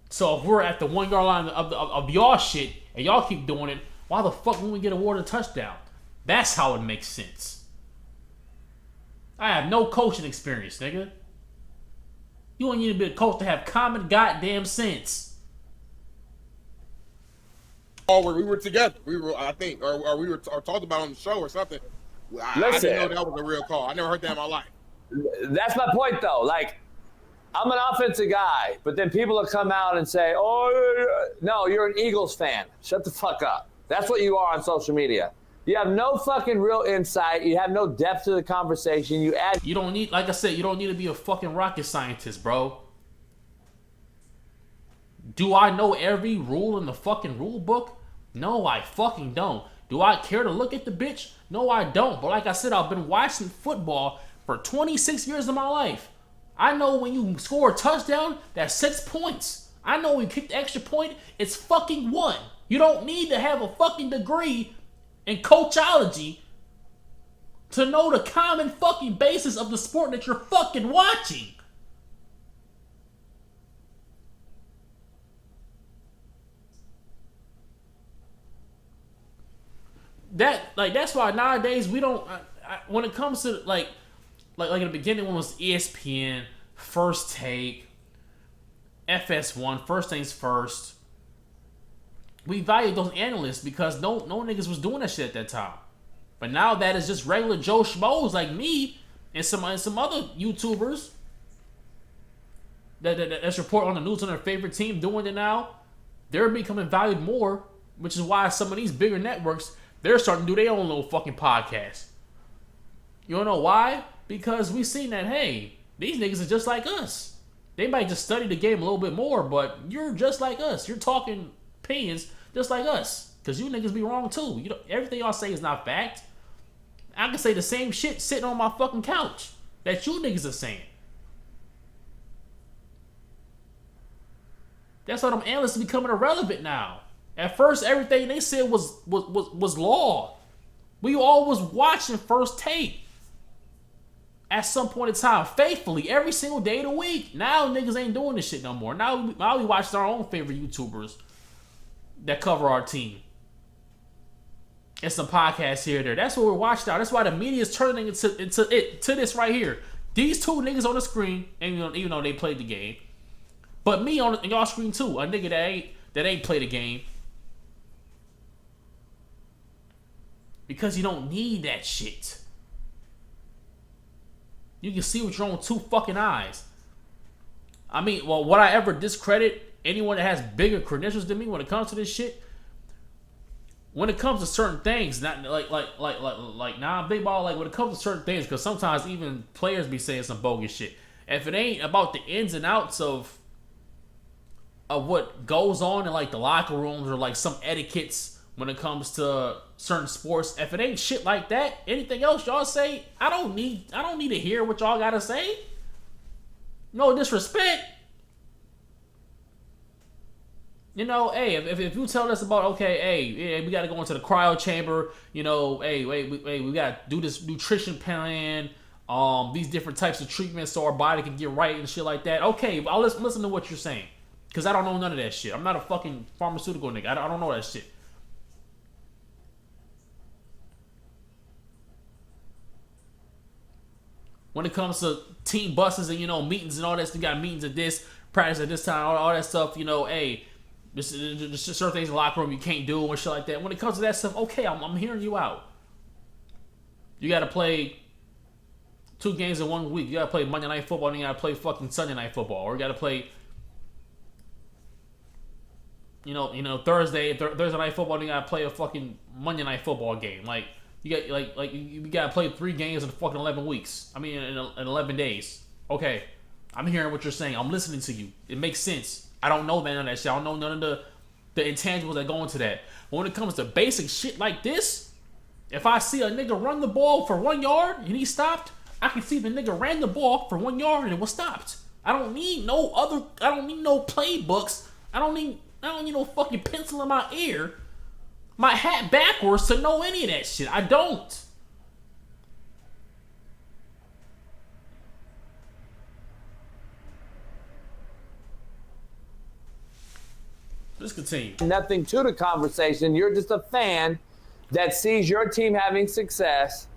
So if we're at the 1 yard line of y'all shit and y'all keep doing it, why the fuck won't we get awarded a touchdown? That's how it makes sense. I have no coaching experience, nigga. You don't need to be a coach to have common goddamn sense. Oh, we were together. We were, I think, or we were talked about on the show or something. I didn't know that was a real call. I never heard that in my life. That's my point, though. Like, I'm an offensive guy, but then people will come out and say, "Oh, no, you're an Eagles fan. Shut the fuck up." That's what you are on social media. You have no fucking real insight. You have no depth to the conversation. You don't need, like I said, you don't need to be a fucking rocket scientist, bro. Do I know every rule in the fucking rule book? No, I fucking don't. Do I care to look at the bitch? No, I don't. But like I said, I've been watching football for 26 years of my life. I know when you score a touchdown, that's 6 points. I know when you kick the extra point, it's fucking 1. You don't need to have a fucking degree in coachology to know the common fucking basis of the sport that you're fucking watching. That's why nowadays we don't. When it comes to like in the beginning when it was ESPN, First Take, FS1, First Things First. We valued those analysts because no niggas was doing that shit at that time. But now that is just regular Joe Schmoes like me and some other YouTubers that's report on the news on their favorite team doing it now. They're becoming valued more, which is why some of these bigger networks, they're starting to do their own little fucking podcast. You don't know why? Because we seen that, hey, these niggas are just like us. They might just study the game a little bit more, but you're just like us. You're talking opinions just like us. Because you niggas be wrong too. Everything y'all say is not fact. I can say the same shit sitting on my fucking couch that you niggas are saying. That's why them analysts are becoming irrelevant now. At first, everything they said was law. We all was watching First Take at some point in time, faithfully, every single day of the week. Now niggas ain't doing this shit no more. Now we watch our own favorite YouTubers that cover our team. And some podcasts here and there. That's what we're watching now. That's why the media is turning into this right here. These two niggas on the screen, and even though they played the game, but me on y'all screen too, a nigga that ain't played the game. Because you don't need that shit. You can see with your own two fucking eyes. I mean, well, would I ever discredit anyone that has bigger credentials than me when it comes to this shit? When it comes to certain things, not like big ball, like when it comes to certain things, because sometimes even players be saying some bogus shit. If it ain't about the ins and outs of what goes on in like the locker rooms or like some etiquettes when it comes to certain sports, if it ain't shit like that, anything else y'all say, I don't need to hear what y'all gotta say. No disrespect. You know, hey, if you tell us about, okay, hey, we gotta go into the cryo chamber, you know, hey, we gotta do this nutrition plan, these different types of treatments so our body can get right and shit like that. Okay, I'll listen to what you're saying. Because I don't know none of that shit. I'm not a fucking pharmaceutical nigga. I don't know that shit. When it comes to team buses and, you know, meetings and all that, you got meetings at this, practice at this time, all that stuff, you know, hey, there's certain things in the locker room you can't do and shit like that. When it comes to that stuff, okay, I'm hearing you out. You got to play 2 games in 1 week. You got to play Monday Night Football and you got to play fucking Sunday Night Football. Or you got to play, you know, Thursday Night Football and you got to play a fucking Monday Night Football game. Like, you got you got to play 3 games in fucking 11 weeks. I mean, in 11 days. Okay, I'm hearing what you're saying. I'm listening to you. It makes sense. I don't know none of that shit. I don't know none of the intangibles that go into that. But when it comes to basic shit like this, if I see a nigga run the ball for 1 yard and he stopped, I can see the nigga ran the ball for 1 yard and it was stopped. I don't need no playbooks. I don't need no fucking pencil in my ear, my hat backwards to know any of that shit. I don't. Let's continue. Nothing to the conversation. You're just a fan that sees your team having success,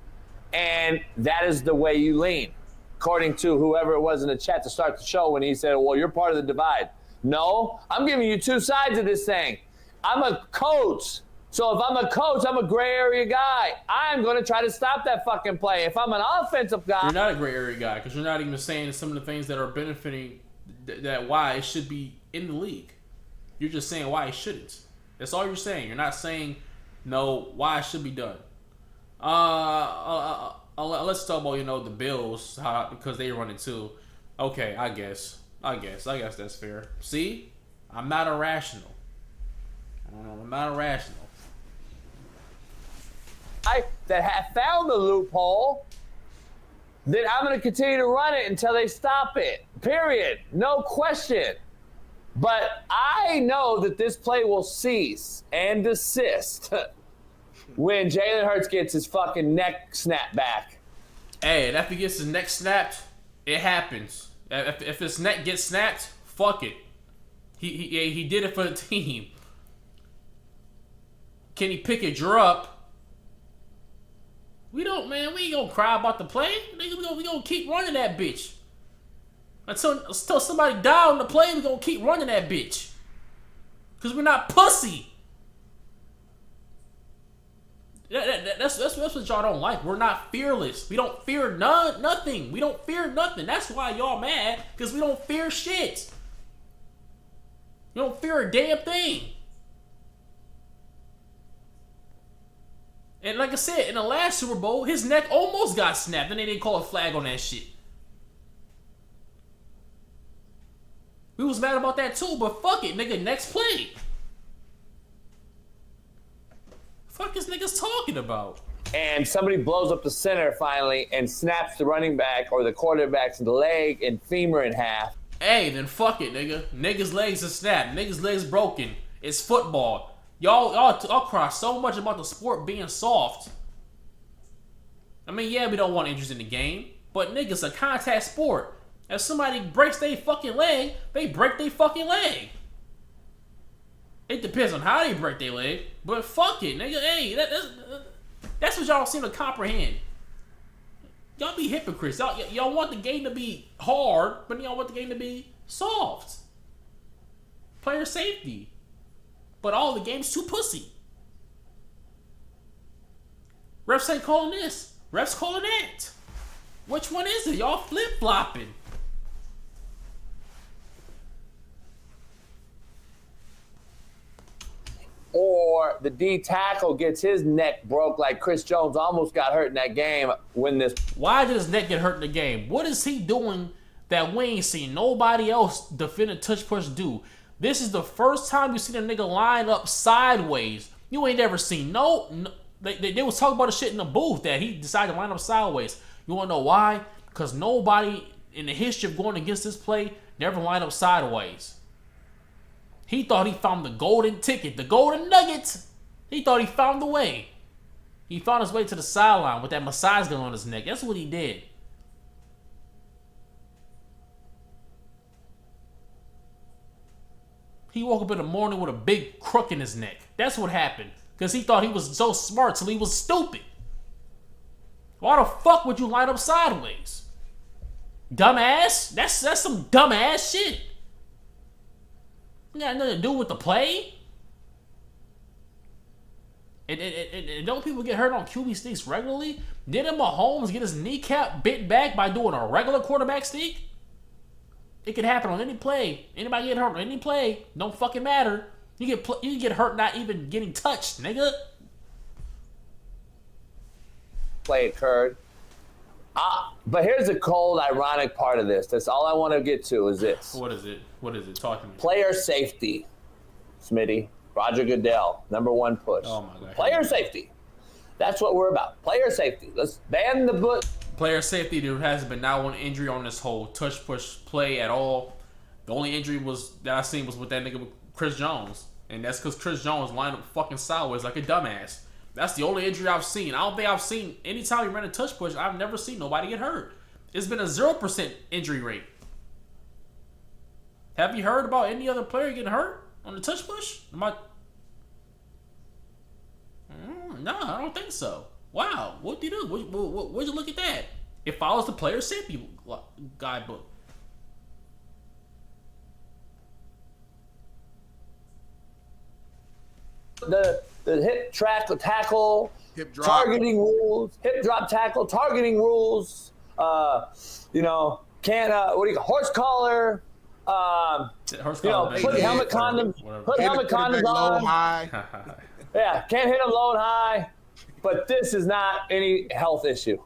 and that is the way you lean. According to whoever it was in the chat to start the show when he said, well, you're part of the divide. No, I'm giving you 2 sides of this thing. I'm a coach. So if I'm a coach, I'm a gray area guy. I'm going to try to stop that fucking play. If I'm an offensive guy. You're not a gray area guy because you're not even saying some of the things that are benefiting that why it should be in the league. You're just saying why it shouldn't. That's all you're saying. You're not saying why it should be done. Let's talk about, you know, the Bills because they run it too. Okay, I guess that's fair. See, I'm not irrational. I'm not irrational. That have found the loophole, then I'm going to continue to run it until they stop it. Period. No question. But I know that this play will cease and desist when Jalen Hurts gets his fucking neck snapped back. Hey, and after he gets his neck snapped, it happens. If his neck gets snapped, fuck it. He did it for the team. Kenny Pickett drew up. We ain't gonna cry about the play. We gonna keep running that bitch. Until somebody die on the play, we gonna keep running that bitch. Cause we're not pussy. That's what y'all don't like. We're not fearless. We don't fear nothing. We don't fear nothing. That's why y'all mad, because we don't fear shit. We don't fear a damn thing. And like I said, in the last Super Bowl, his neck almost got snapped, and they didn't call a flag on that shit. We was mad about that too, but fuck it, nigga, next play. Fuck is niggas talking about? And somebody blows up the center finally and snaps the running back or the quarterback's leg and femur in half. Hey, then fuck it, nigga. Niggas' legs are snapped. Niggas' legs broken. It's football. Y'all cry so much about the sport being soft. I mean, yeah, we don't want injuries in the game, but niggas, a contact sport. If somebody breaks their fucking leg, they break their fucking leg. It depends on how they break their leg, but fuck it, nigga. Hey, that's what y'all seem to comprehend. Y'all be hypocrites. Y'all want the game to be hard, but y'all want the game to be soft. Player safety. But all the game's too pussy. Refs ain't calling this. Refs calling that. Which one is it? Y'all flip-flopping. Or the D tackle gets his neck broke like Chris Jones almost got hurt in that game when this. Why did his neck get hurt in the game? What is he doing that we ain't seen nobody else defend a touch push do? This is the first time you seen a nigga line up sideways. You ain't never seen they was talking about the shit in the booth that he decided to line up sideways. You wanna know why? Because nobody in the history of going against this play never lined up sideways. He thought he found the golden ticket, the golden nugget. He thought he found the way. He found his way to the sideline with that massage gun on his neck. That's what he did. He woke up in the morning with a big crook in his neck. That's what happened. Because he thought he was so smart till he was stupid. Why the fuck would you line up sideways? Dumbass? That's some dumbass shit. It got nothing to do with the play. And don't people get hurt on QB sneaks regularly? Didn't Mahomes get his kneecap bit back by doing a regular quarterback sneak? It can happen on any play. Anybody get hurt on any play, don't fucking matter. You get hurt not even getting touched, nigga. Play occurred. But here's the cold, ironic part of this. That's all I want to get to is this. What is it? What is it? Talk to me. Player safety, Smitty. Roger Goodell, #1 push. Oh my God. Player safety. That's what we're about. Player safety. Let's ban the book. Player safety, there hasn't been not one injury on this whole touch push play at all. The only injury that I seen was with that nigga Chris Jones. And that's because Chris Jones lined up fucking sideways like a dumbass. That's the only injury I've seen. I don't think I've seen, anytime he ran a touch push, I've never seen nobody get hurt. It's been a 0% injury rate. Have you heard about any other player getting hurt on the touch push? No, I don't think so. Wow, what'd you do? Where'd you look at that? It follows the player safety guidebook. The hip track, the tackle, Hip drop. targeting rules, hip drop tackle, targeting rules. Horse collar. Put helmet condoms. Put helmet condoms Low, on. high. Yeah, can't hit them low and high. But this is not any health issue.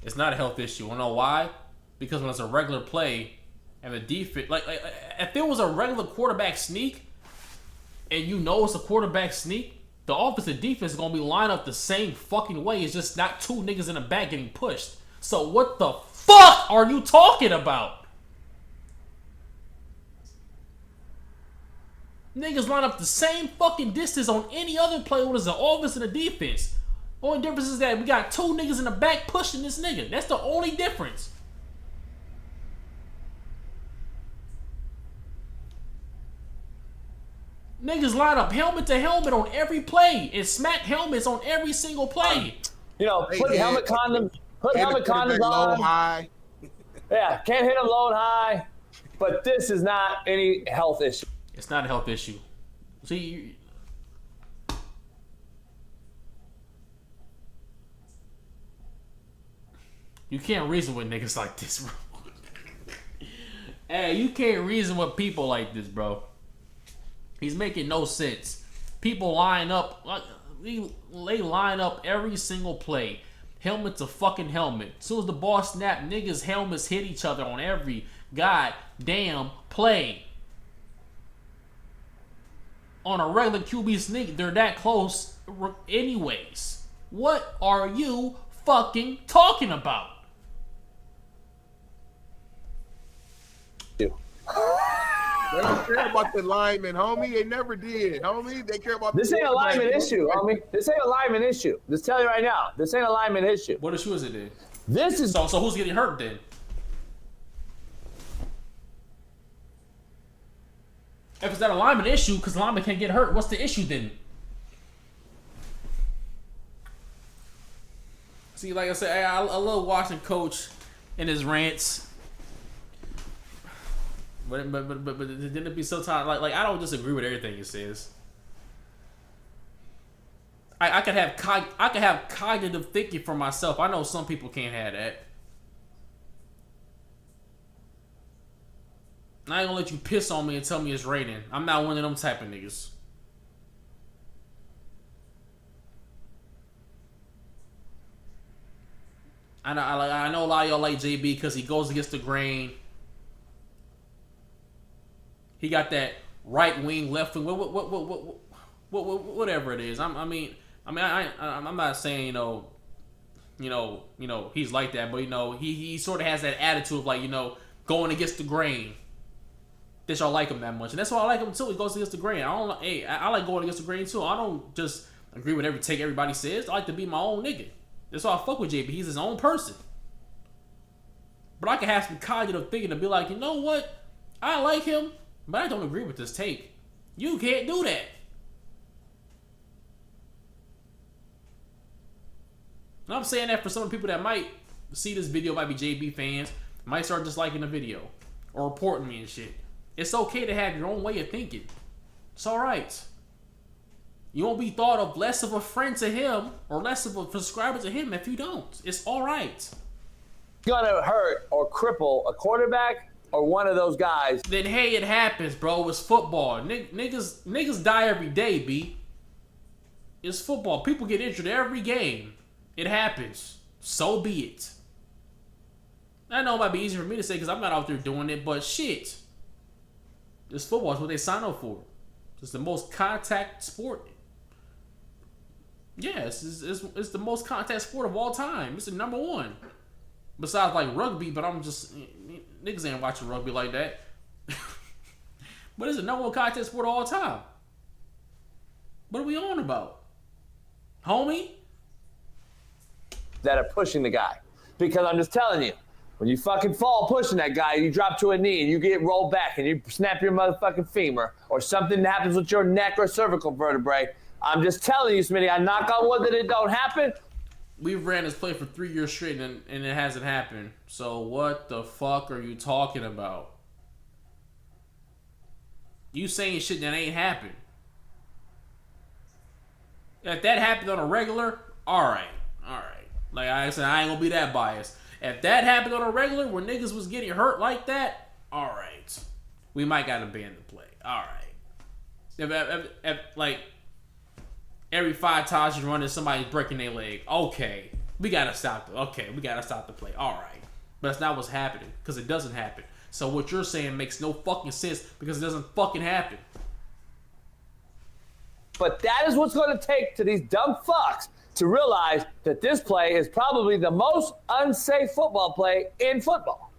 It's not a health issue. You know why? Because when it's a regular play and the defense, like if it was a regular quarterback sneak, and you know it's a quarterback sneak, the offensive defense is gonna be lined up the same fucking way. It's just not two niggas in the back getting pushed. So what the fuck are you talking about? Niggas line up the same fucking distance on any other play, whether it's an offense and a defense. Only difference is that we got 2 niggas in the back pushing this nigga. That's the only difference. Niggas line up helmet to helmet on every play and smack helmets on every single play. You know, put helmet condoms on. Low, high. Yeah, can't hit them low and high. But this is not any health issue. It's not a health issue. See, you can't reason with niggas like this, bro. Hey, you can't reason with people like this, bro. He's making no sense. People line up, they line up every single play. Helmet to fucking helmet. As soon as the ball snap, niggas' helmets hit each other on every goddamn play. On a regular QB sneak, they're that close anyways. What are you fucking talking about? They don't care about the lineman, homie. They never did, homie. They care about this ain't a lineman issue, homie. This ain't a lineman issue. Just tell you right now, this ain't a lineman issue. What issue is it then? This is so who's getting hurt then? If it's not a lineman issue, because the lineman can't get hurt, what's the issue then? See, like I said, I love watching Coach and his rants. But didn't it be sometimes like I don't disagree with everything he says. I could have cognitive thinking for myself. I know some people can't have that. I ain't gonna let you piss on me and tell me it's raining. I'm not one of them type of niggas. I know a lot of y'all like JB because he goes against the grain. He got that right wing, left wing, whatever it is. I'm not saying he's like that, but he sort of has that attitude of like going against the grain. That y'all like him that much, and that's why I like him too. He goes against the grain. I like going against the grain too. I don't just agree with everything everybody says. I like to be my own nigga. That's why I fuck with JB. He's his own person. But I can have some cognitive thinking to be like, you know what? I like him, but I don't agree with this take. You can't do that. And I'm saying that for some people that might see this video, might be JB fans, might start disliking the video or reporting me and shit. It's okay to have your own way of thinking. It's alright. You won't be thought of less of a friend to him or less of a subscriber to him if you don't. It's alright. Gonna hurt or cripple a quarterback or one of those guys. Then hey, it happens, bro. It's football. Niggas die every day, B. It's football. People get injured every game. It happens. So be it. I know it might be easy for me to say because I'm not out there doing it, but shit. It's football. It's what they sign up for. It's the most contact sport. Yeah, it's the most contact sport of all time. It's the number one. Besides like rugby, but I'm just niggas ain't watching rugby like that. But it's the number one contact sport of all time. What are we on about? Homie? That are pushing the guy. Because I'm just telling you, when you fucking fall pushing that guy, you drop to a knee and you get rolled back and you snap your motherfucking femur or something happens with your neck or cervical vertebrae. I'm just telling you, Smitty, I knock on wood that it don't happen. We've ran this play for 3 years straight and it hasn't happened. So what the fuck are you talking about? You saying shit that ain't happened. If that happened on a regular, alright. Like I said, I ain't gonna be that biased. If that happened on a regular where niggas was getting hurt like that, alright. We might gotta ban the play. Alright. If like every 5 times you run into somebody's breaking their leg, okay. We gotta stop the play. Alright. But that's not what's happening. Because it doesn't happen. So what you're saying makes no fucking sense because it doesn't fucking happen. But that is what's going to take to these dumb fucks to realize that this play is probably the most unsafe football play in football.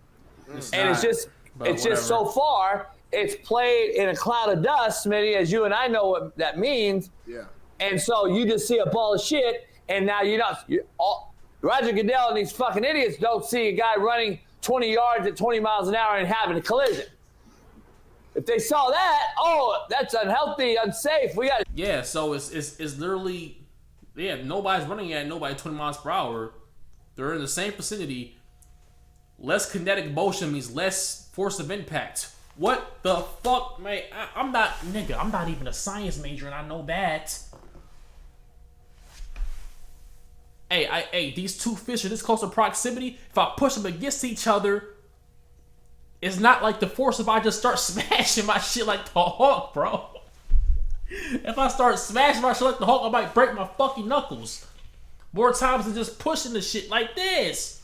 And it's just so far, it's played in a cloud of dust, Smitty, as you and I know what that means. Yeah. And so you just see a ball of shit, and now Roger Goodell and these fucking idiots don't see a guy running 20 yards at 20 miles an hour and having a collision. If they saw that, oh, that's unhealthy, unsafe. We got. Yeah, so it's literally, yeah, nobody's running at nobody 20 miles per hour. They're in the same vicinity. Less kinetic motion means less force of impact. What the fuck, man? I'm not even a science major, and I know that. Hey, these two fish are this close in proximity. If I push them against each other, it's not like the force if I just start smashing my shit like the Hulk, bro. If I start smashing my shit like the Hulk, I might break my fucking knuckles. More times than just pushing the shit like this.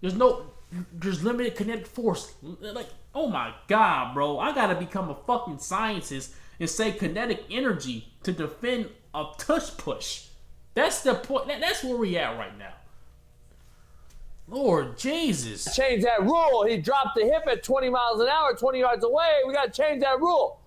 There's limited kinetic force. Like, oh my god, bro. I gotta become a fucking scientist and say kinetic energy to defend a tush push. That's the point. That's where we at right now. Lord Jesus. Change that rule. He dropped the hip at 20 miles an hour, 20 yards away. We got to change that rule.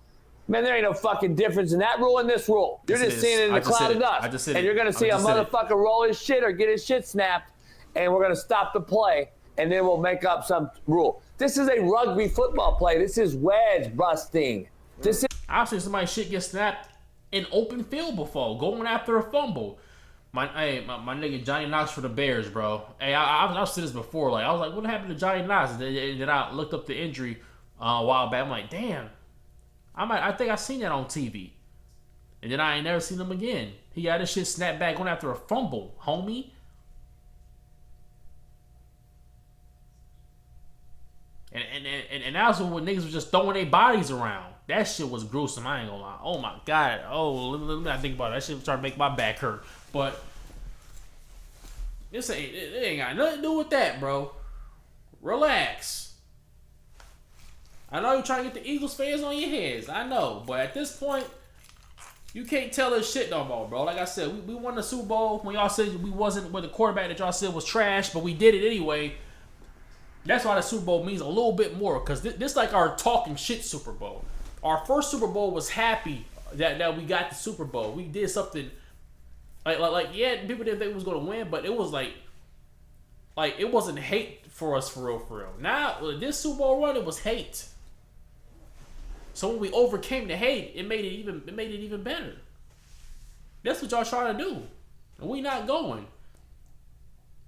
Man, there ain't no fucking difference in that rule and this rule. You're just seeing it in the cloud of dust. And you're going to see a motherfucker roll his shit or get his shit snapped, and we're going to stop the play, and then we'll make up some rule. This is a rugby football play. This is wedge busting. I've seen somebody's shit get snapped in open field before, going after a fumble. My nigga Johnny Knox for the Bears, bro. Hey, I've seen this before. Like, I was like, what happened to Johnny Knox? And then I looked up the injury a while back. I'm like, damn. I think I seen that on TV. And then I ain't never seen him again. He got his shit snapped back going after a fumble, homie. And that's when niggas was just throwing their bodies around. That shit was gruesome. I ain't gonna lie. Oh my god. Oh, let me not think about it. That shit was starting to make my back hurt. But it ain't got nothing to do with that, bro. Relax. I know you're trying to get the Eagles fans on your heads. I know. But at this point, you can't tell us shit no more, bro. Like I said, we won the Super Bowl when y'all said we wasn't with the quarterback that y'all said was trash, but we did it anyway. That's why the Super Bowl means a little bit more, because this like our talking shit Super Bowl. Our first Super Bowl was happy that we got the Super Bowl. We did something like yeah, people didn't think we was gonna win, but it was like it wasn't hate for us for real. Now this Super Bowl run, it was hate. So when we overcame the hate, it made it even better. That's what y'all trying to do, and we not going.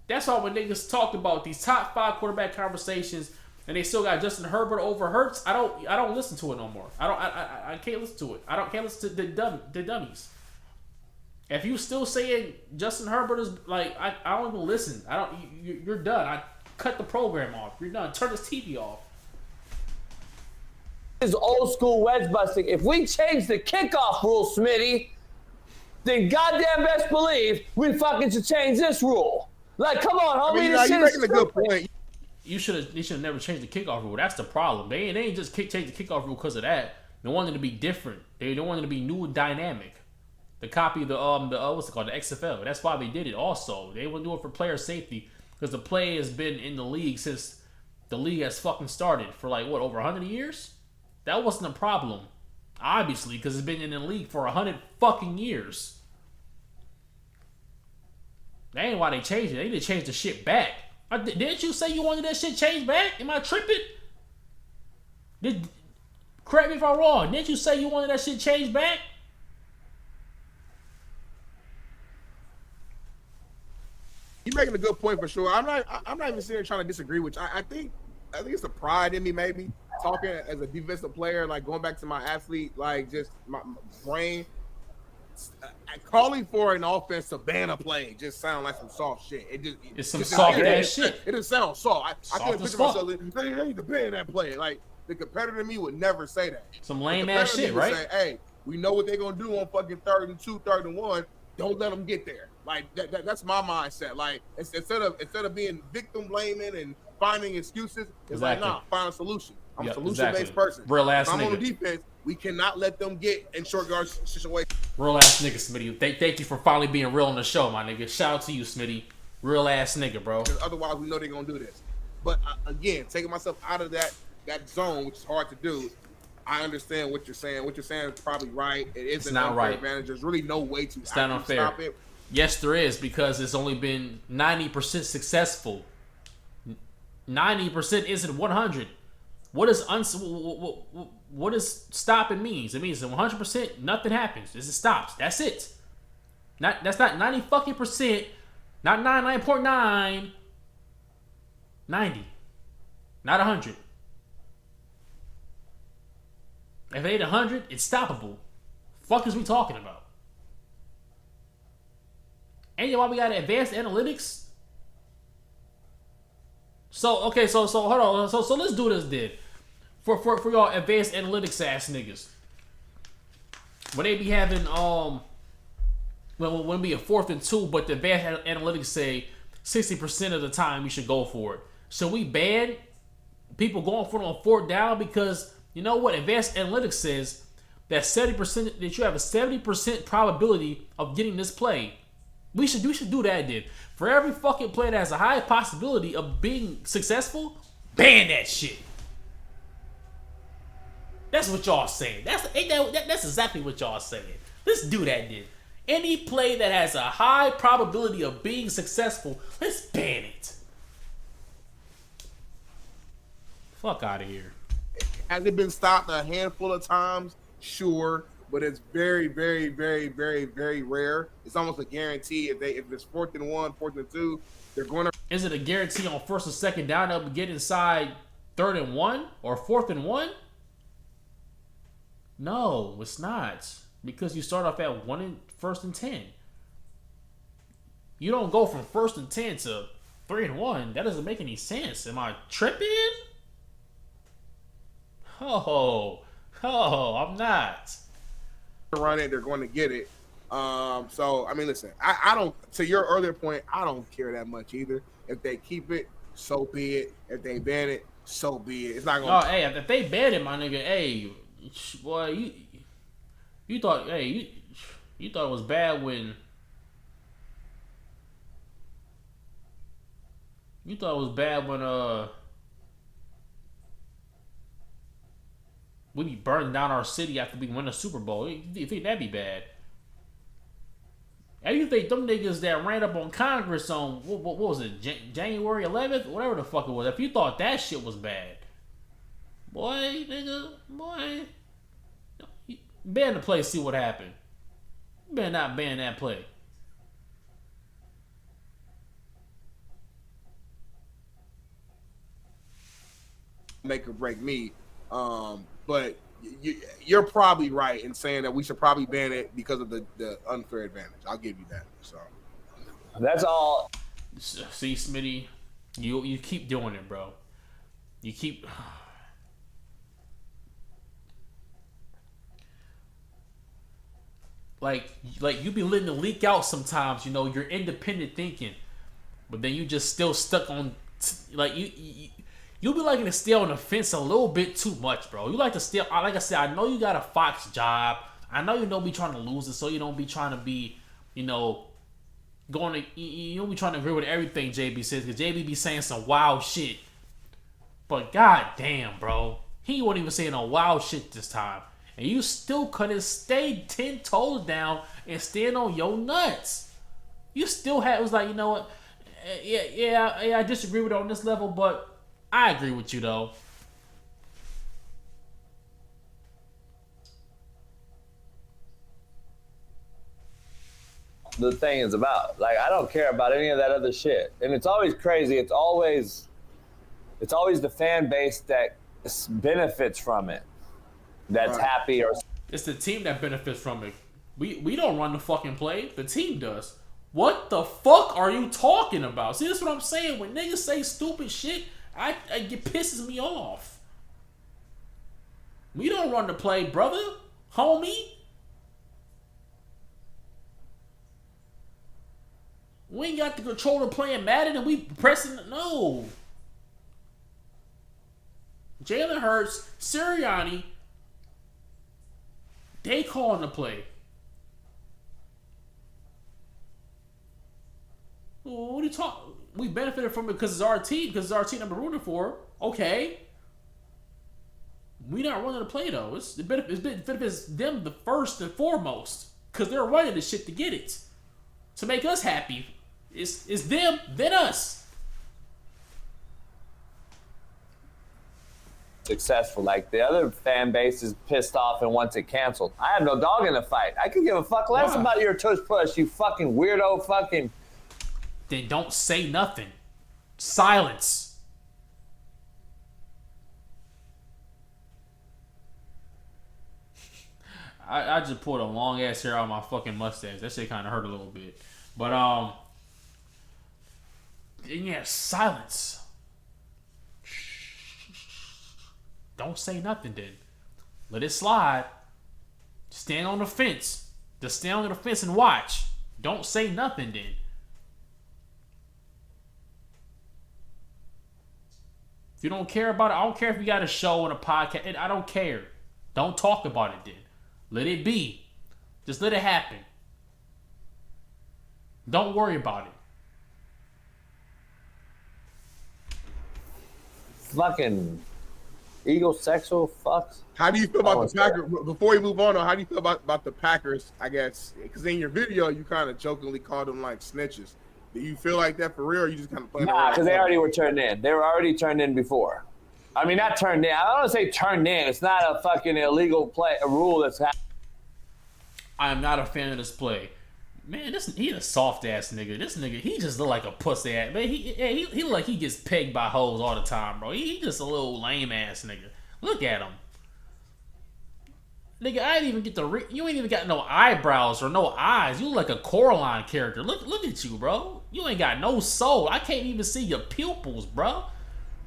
That's why when niggas talk about these top 5 quarterback conversations and they still got Justin Herbert over Hurts, I don't listen to it no more. I can't listen to it. Can't listen to the dummies. If you still saying Justin Herbert is like, I don't even listen. You're done. I cut the program off. You're done. Turn this TV off. This is old school wedge busting. If we change the kickoff rule, Smitty, then goddamn best believe we fucking should change this rule. Like, come on, homie. You're making a good point. They should have never changed the kickoff rule. That's the problem. They ain't just change the kickoff rule because of that. They wanted it to be different. They wanted it to be new and dynamic. The copy of the what's it called, the XFL. That's why they did it. Also, they want to do it for player safety because the play has been in the league since the league has fucking started for like what, over 100 years. That wasn't a problem, obviously, because it's been in the league for 100 fucking years. That ain't why they changed it. They need to change the shit back. Didn't you say you wanted that shit changed back? Am I tripping? Correct me if I'm wrong. Didn't you say you wanted that shit changed back? You're making a good point for sure. I'm not even sitting here trying to disagree with you. I think it's the pride in me, maybe talking as a defensive player, like going back to my athlete, like just my brain. Calling for an offense to ban a play just sound like some soft shit. It's some soft ass shit. It just sounds soft. I can't picture myself. They need to ban that play. Like the competitor in me would never say that. Some lame ass shit, right? Say, hey, we know what they're gonna do on fucking 3rd and 2, 3rd and 1. Don't let them get there. Like that's my mindset. Like instead of being victim blaming and finding excuses, it's like find a solution. I'm a solution-based person. Real ass nigga. I'm on the defense. We cannot let them get in short yard situations. Real ass nigga, Smitty. Thank you for finally being real on the show, my nigga. Shout out to you, Smitty. Real ass nigga, bro. Otherwise, we know they're gonna do this. But again, taking myself out of that, that zone, which is hard to do. I understand what you're saying. What you're saying is probably right. It is an not unfair right. advantage. There's really no way to It's not actually unfair. stop it. Yes, there is, because it's only been 90% successful. 90% isn't 100. What does stopping means? It means that 100% nothing happens. It stops. That's it. That's not 90 fucking percent. Not 99.9. 90. Not 100. If it ain't 100, it's stoppable. Fuck is we talking about? And why we got advanced analytics? So okay, so hold on. So let's do this then. For y'all advanced analytics ass niggas. When they be having well, when it be a 4th and 2, but the advanced analytics say 60% of the time we should go for it. So we ban people going for it on 4th down because you know what? Advanced analytics says that 70% that you have a 70% probability of getting this play. We should do that then. For every fucking play that has a high possibility of being successful, ban that shit. That's what y'all saying. That's exactly what y'all saying. Let's do that then. Any play that has a high probability of being successful, let's ban it. Fuck out of here. Has it been stopped a handful of times? Sure, but it's very, very, very, very, very rare. It's almost a guarantee. If it's 4th and 1, 4th and 2, they're going to. Is it a guarantee on 1st and 2nd down they'll get inside 3rd and 1 or 4th and 1? No, it's not, because you start off at 1st and 10. You don't go from 1st and 10 to 3 and 1. That doesn't make any sense. Am I tripping? Oh, I'm not. Run it, they're going to get it. So I mean, listen, I don't. To your earlier point, I don't care that much either. If they keep it, so be it. If they ban it, so be it. It's not going. Oh, hey, if they ban it, my nigga, hey, boy, you thought, hey, you thought it was bad when. You thought it was bad when we be burning down our city after we win the Super Bowl. You think that'd be bad? And you think them niggas that ran up on Congress on what was it, January 11th, whatever the fuck it was? If you thought that shit was bad, boy, nigga, boy, ban the play, see what happened. You better not ban that play. Make or break me. But you're probably right in saying that we should probably ban it because of the unfair advantage. I'll give you that. So That's all. See, Smitty, you keep doing it, bro. You keep. Like you be letting it leak out sometimes. You know, you're independent thinking, but then you just still stuck on like you be liking to stay on the fence a little bit too much, bro. You like to stay. Like I said, I know you got a Fox job. I know you don't be trying to lose it, so you don't be trying to be, you know, going to. You don't be trying to agree with everything JB says, because JB be saying some wild shit. But god damn, bro, he wasn't even saying no wild shit this time, and you still couldn't stay 10 toes down and stand on your nuts. You still had. It was like, you know what? Yeah, I disagree with it on this level, but I agree with you though. The thing is about. Like, I don't care about any of that other shit. And it's always crazy. It's always the fan base that benefits from it. That's right. happy or. It's the team that benefits from it. We don't run the fucking play. The team does. What the fuck are you talking about? See, that's what I'm saying. When niggas say stupid shit, it pisses me off. We don't run the play, brother, homie. We ain't got the controller playing Madden and we pressing. No. Jalen Hurts, Sirianni, they calling the play. What are you talking? We benefited from it because it's our team, because it's our team that we're rooting for. Okay. We not running the play though. It's benefits them the first and foremost because they're running the shit to get it, to make us happy. It's them then us. Successful. Like the other fan base is pissed off and wants it canceled. I have no dog in the fight. I could give a fuck less about your Tush push, you fucking weirdo fucking. Then don't say nothing. Silence. I just pulled a long ass hair out of my fucking mustache. That shit kind of hurt a little bit. But yeah, silence. Don't say nothing then. Let it slide. Stand on the fence. Just stand on the fence and watch. Don't say nothing then. If you don't care about it, I don't care if you got a show and a podcast. I don't care. Don't talk about it then. Let it be. Just let it happen. Don't worry about it. Fucking egosexual fucks. How do you feel about the Packers? Before we move on, how do you feel about the Packers? I guess because in your video you kind of jokingly called them like snitches. Do you feel like that for real, or you just kind of playing around? Nah, because they already were turned in. They were already turned in before. I mean, not turned in. I don't want to say turned in. It's not a fucking illegal play, a rule that's happening. I am not a fan of this play. Man, he a soft ass nigga. This nigga, he just look like a pussy ass. Man, he look like he gets pegged by hoes all the time, bro. He just a little lame ass nigga. Look at him. Nigga, I didn't even get you ain't even got no eyebrows or no eyes. You look like a Coraline character. Look at you, bro. You ain't got no soul. I can't even see your pupils, bro.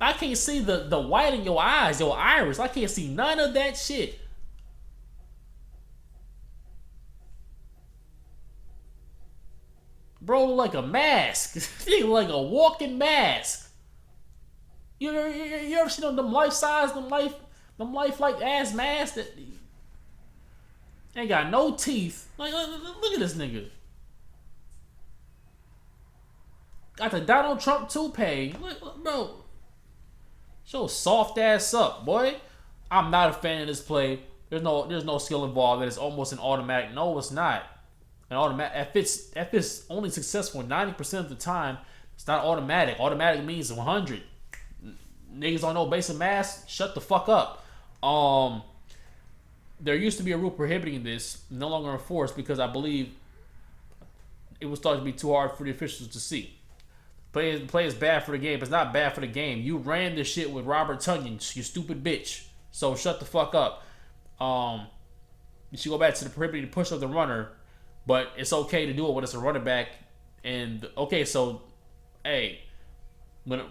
I can't see the white in your eyes, your iris. I can't see none of that shit. Bro, look like a mask. He look like a walking mask. You ever seen them life size, them life like ass masks that ain't got no teeth? Like, look at this nigga. Got the Donald Trump toupee. Look, bro. Show soft ass up, boy. I'm not a fan of this play. There's no skill involved. It's almost an automatic. No, it's not. An automatic. If it's only successful 90% of the time, it's not automatic. Automatic means 100. Niggas don't know basic math. Shut the fuck up. There used to be a rule prohibiting this, no longer enforced because I believe it was thought to be too hard for the officials to see. Play is bad for the game. It's not bad for the game. You ran this shit with Robert Tonyan, you stupid bitch. So shut the fuck up. You should go back to the prohibited push of the runner, but it's okay to do it when it's a running back. And okay, so hey, when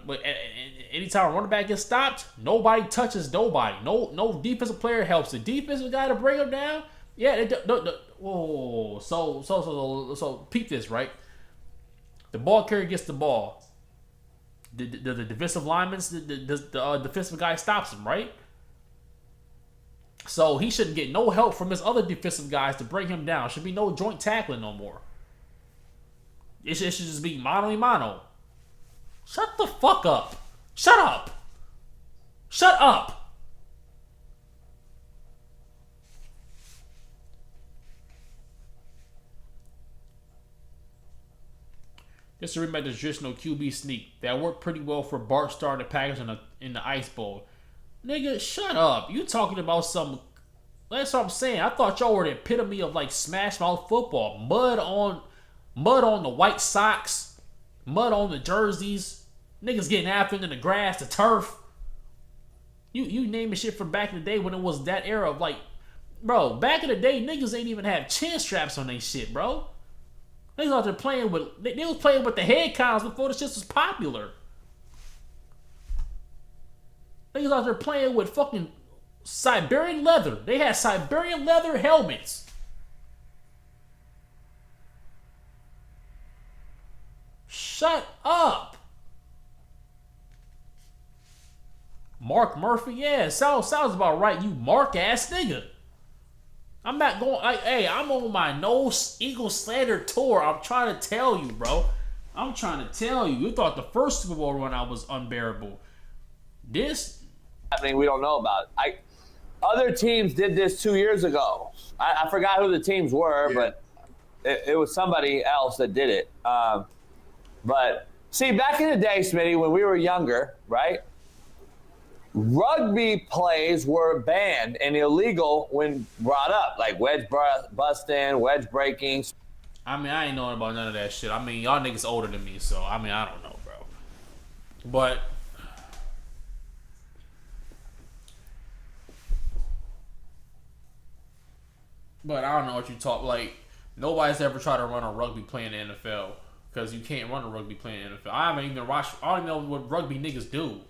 anytime a running back gets stopped, nobody touches nobody. No defensive player helps. The defensive guy to bring him down. Yeah, whoa. So peep this, right? The ball carrier gets the ball. The defensive lineman, the defensive guy stops him, right? So he shouldn't get no help from his other defensive guys to bring him down. Should be no joint tackling no more. It should just be mano-a-mano. Shut the fuck up. Shut up. Shut up. Just to remember the traditional QB sneak that worked pretty well for Bart Starr and the Packers in the Ice Bowl. Nigga, shut up. You talking about some... That's what I'm saying. I thought y'all were the epitome of like smash mouth football. Mud on the white socks. Mud on the jerseys. Niggas getting after it in the grass, the turf. You naming shit from back in the day when it was that era of like... Bro, back in the day, niggas ain't even have chin straps on they shit, bro. Niggas out there playing with... They was playing with the head counts before the shit was popular. Niggas out there playing with fucking Siberian leather. They had Siberian leather helmets. Shut up. Mark Murphy, yeah, sounds about right. You mark ass nigga. I'm not going. I'm on my no Eagle slander tour. I'm trying to tell you, bro. I'm trying to tell you. You thought the first Super Bowl run out was unbearable. This happening we don't know about. other teams did this 2 years ago. I forgot who the teams were, but it was somebody else that did it. But see, back in the day, Smitty, when we were younger, right? Rugby plays were banned and illegal when brought up, like wedge busting, wedge breaking. I mean, I ain't knowing about none of that shit. I mean, y'all niggas older than me, so I mean, I don't know, bro. But I don't know what you talk like. Nobody's ever tried to run a rugby play in the NFL because you can't run a rugby play in the NFL. I haven't even watched. I don't even know what rugby niggas do.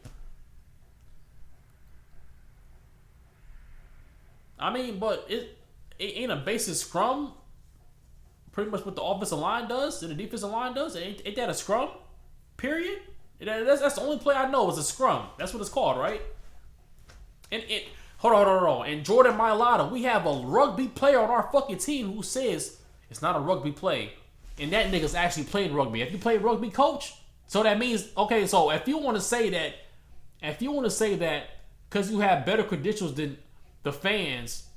I mean, but it ain't a basic scrum. Pretty much what the offensive line does and the defensive line does. Ain't that a scrum? Period. That's the only play I know is a scrum. That's what it's called, right? And hold on. And Jordan Mailata, we have a rugby player on our fucking team who says it's not a rugby play, and that nigga's actually playing rugby. If you play rugby, coach, so that means okay. So if you want to say that, because you have better credentials than the fans,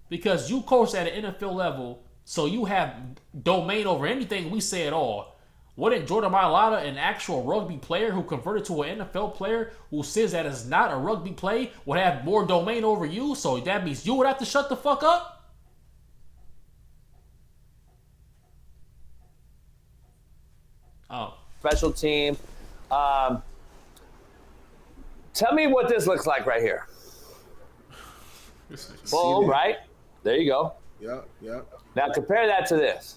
because you coach at an NFL level, so you have domain over anything we say at all. Wouldn't Jordan Mailata, an actual rugby player who converted to an NFL player who says that it's not a rugby play, would have more domain over you? So that means you would have to shut the fuck up? Oh. Special team. Tell me what this looks like right here. Boom, right? There you go. Yeah. Now compare that to this.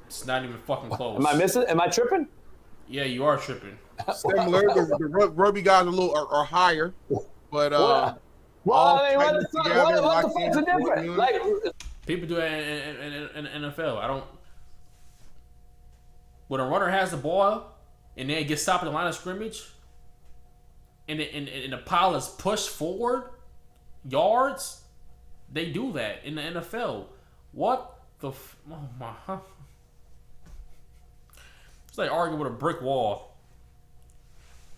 It's not even fucking close. Am I missing? Am I tripping? Yeah, you are tripping. Similar. the rugby guys are higher, but well, I mean, what the fuck's the difference? Like, people do it in NFL. I don't. When a runner has the ball and then gets stopped at the line of scrimmage, and the pile is pushed forward yards, they do that in the NFL. What the? Oh my! It's like arguing with a brick wall.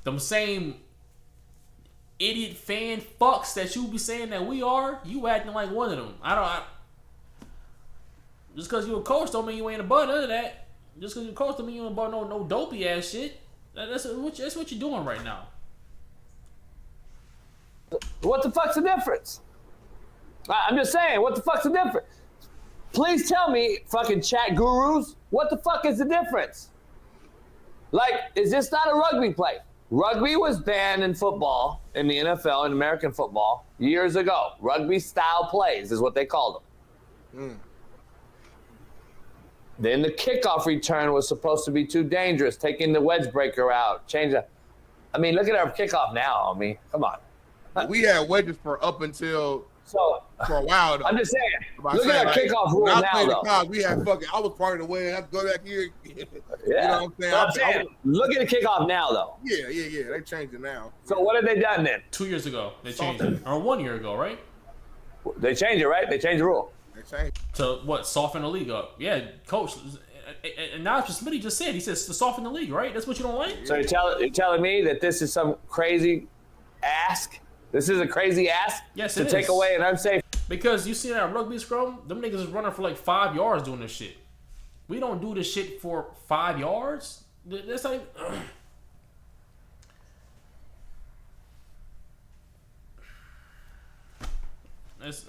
Them same idiot fan fucks that you be saying that we are, you acting like one of them. Just because you a coach don't mean you ain't above none of that. Just because you a coach don't mean you ain't above no dopey ass shit. That's what you're doing right now. What the fuck's the difference? I'm just saying, what the fuck's the difference? Please tell me, fucking chat gurus, what the fuck is the difference? Like, is this not a rugby play? Rugby was banned in football, in the NFL, in American football, years ago. Rugby-style plays is what they called them. Then the kickoff return was supposed to be too dangerous, taking the wedge breaker out, change it. I mean, look at our kickoff now, I mean, come on. We had wedges for up until for a while. Though. I'm just saying. Look at our kickoff rule now, though. College, we had fucking. I was part of the way. I have to go back here. Yeah. You know what I'm saying? Look at the kickoff now, though. Yeah. They changed it now. So what have they done then? 2 years ago they changed it, or 1 year ago, right? They changed it, right? They changed the rule. They changed. To what? Soften the league up. Yeah, coach. And now Smitty just said, he says to soften the league, right? That's what you don't like. So you're telling me that this is some crazy ask? This is a crazy ask to take away an unsafe. Because you see that rugby scrum, them niggas is running for like 5 yards doing this shit. We don't do this shit for 5 yards. That's like.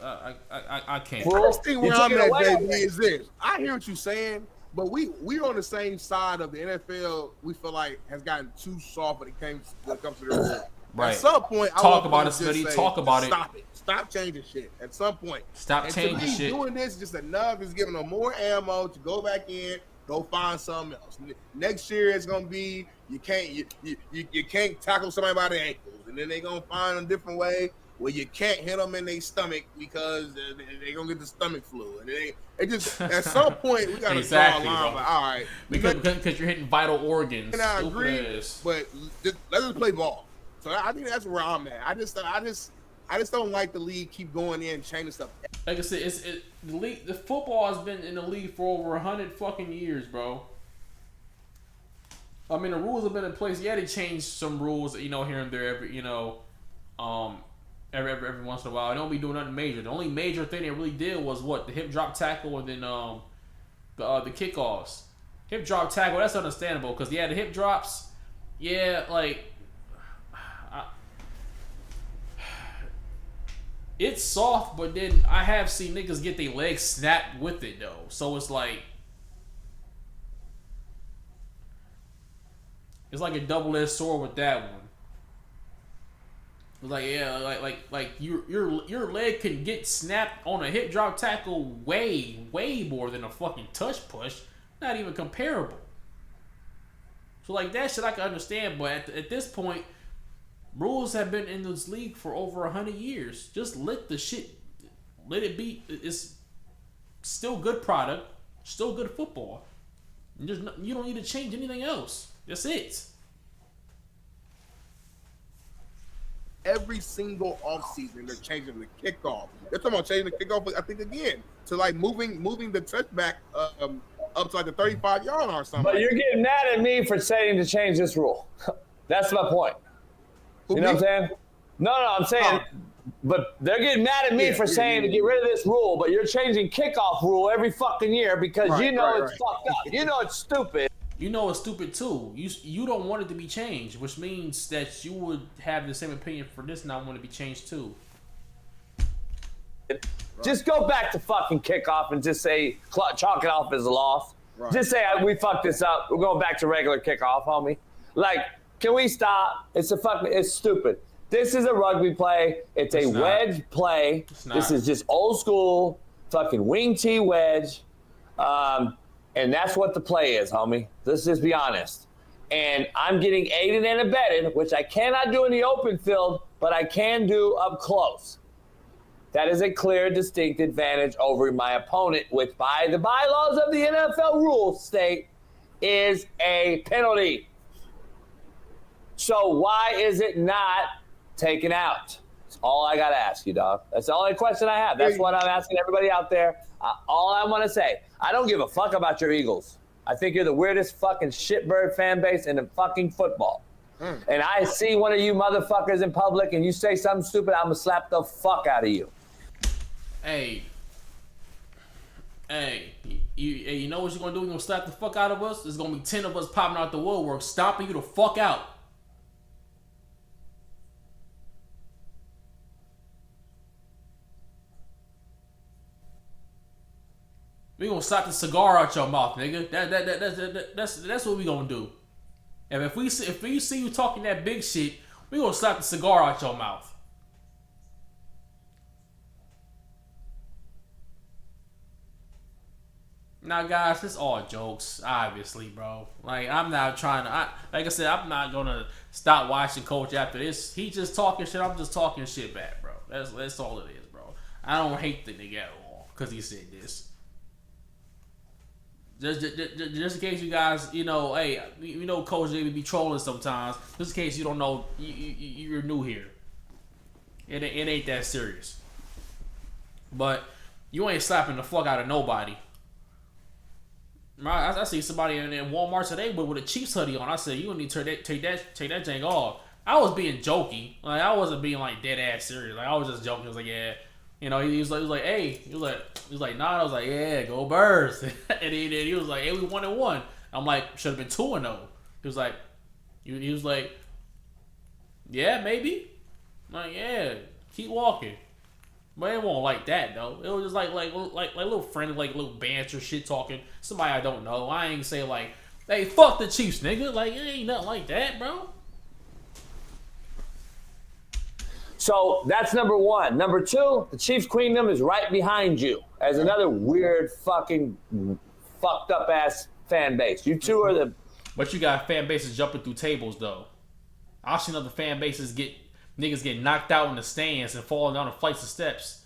I can't. Well, the thing where I'm at, JB, is this. I hear what you're saying, but we're on the same side of the NFL. We feel like has gotten too soft when it comes to the rule. Right. At some point, talk about it, Smitty. Talk about it. Stop it. Stop changing shit. At some point, stop changing shit. Doing this is just enough. Is giving them more ammo to go back in, go find something else. Next year, it's gonna be you can't tackle somebody by the ankles, and then they're gonna find a different way where you can't hit them in their stomach because they're gonna get the stomach flu. And it just at some point we gotta draw a line. But all right, because you're hitting vital organs. And I agree, but let's just play ball. So I think that's where I'm at. I just don't like the league keep going in and changing stuff. Like I said, the league. The football has been in the league for over 100 fucking years, bro. I mean, the rules have been in place. Yeah, they changed some rules, here and there, every once in a while. They don't be doing nothing major. The only major thing they really did was what, the hip drop tackle, and then the kickoffs. Hip drop tackle, that's understandable because the hip drops. Yeah, like it's soft, but then I have seen niggas get their legs snapped with it though. So it's like a double-edged sword with that one. It's like, yeah, like your leg can get snapped on a hip drop tackle way more than a fucking touch push. Not even comparable. So like that shit I can understand, but at this point, rules have been in this league for over 100 years. Just let the shit, let it be. It's still good product, still good football. You don't need to change anything else. That's it. Every single offseason, they're changing the kickoff. They're talking about changing the kickoff, I think, again, to like moving the touchback up to like the 35-yard line or something. But you're getting mad at me for saying to change this rule. That's my point. You know what I'm saying? No, I'm saying, but they're getting mad at me for saying to get rid of this rule, but you're changing kickoff rule every fucking year because it's fucked up. You know it's stupid. You know it's stupid too. You don't want it to be changed, which means that you would have the same opinion for this not want to be changed too. Just go back to fucking kickoff and just say, chalk it off as a loss. Right. Just say, we fucked this up. We're going back to regular kickoff, homie. Like, can we stop? It's stupid. This is a rugby play. It's a wedge play. This is just old school fucking wing tee wedge. And that's what the play is, homie. Let's just be honest. And I'm getting aided and abetted, which I cannot do in the open field, but I can do up close. That is a clear, distinct advantage over my opponent, which by the bylaws of the NFL rules state is a penalty. So why is it not taken out? That's all I got to ask you, dog. That's the only question I have. That's what I'm asking everybody out there. All I want to say, I don't give a fuck about your Eagles. I think you're the weirdest fucking shitbird fan base in the fucking football. And I see one of you motherfuckers in public and you say something stupid, I'm going to slap the fuck out of you. Hey, you know what you're going to do? You're going to slap the fuck out of us? There's going to be 10 of us popping out the woodwork, stomping you the fuck out. We gonna slap the cigar out your mouth, nigga. That's what we gonna do. And if we see you talking that big shit, we gonna slap the cigar out your mouth. Now, guys, it's all jokes, obviously, bro. Like, I'm not trying to. Like I said, I'm not gonna stop watching Coach after this. He just talking shit. I'm just talking shit back, bro. That's all it is, bro. I don't hate the nigga at all because he said this. Just in case you guys, you know, hey, you know Coach J be trolling sometimes. Just in case you don't know, you're new here. It ain't that serious. But you ain't slapping the fuck out of nobody. I see somebody in Walmart today with a Chiefs hoodie on. I said, you need to take that thing off. I was being jokey. Like, I wasn't being like dead ass serious. Like, I was just joking. I was like, yeah. You know, he was like, hey, he was like, nah. I was like, yeah, go Birds. And he was like, hey, we 1-1. I'm like, should have been 2-0. He was like, yeah, maybe. I'm like, yeah, keep walking. But it won't like that though. It was just like little friendly, like little banter, shit talking. Somebody I don't know. I ain't say like, hey, fuck the Chiefs, nigga. Like, it ain't nothing like that, bro. So that's number one. Number two, the Chiefs Queendom is right behind you as another weird fucking fucked up ass fan base. You two are the. But you got fan bases jumping through tables though. I've seen other fan bases niggas get knocked out in the stands and falling down the flights of steps.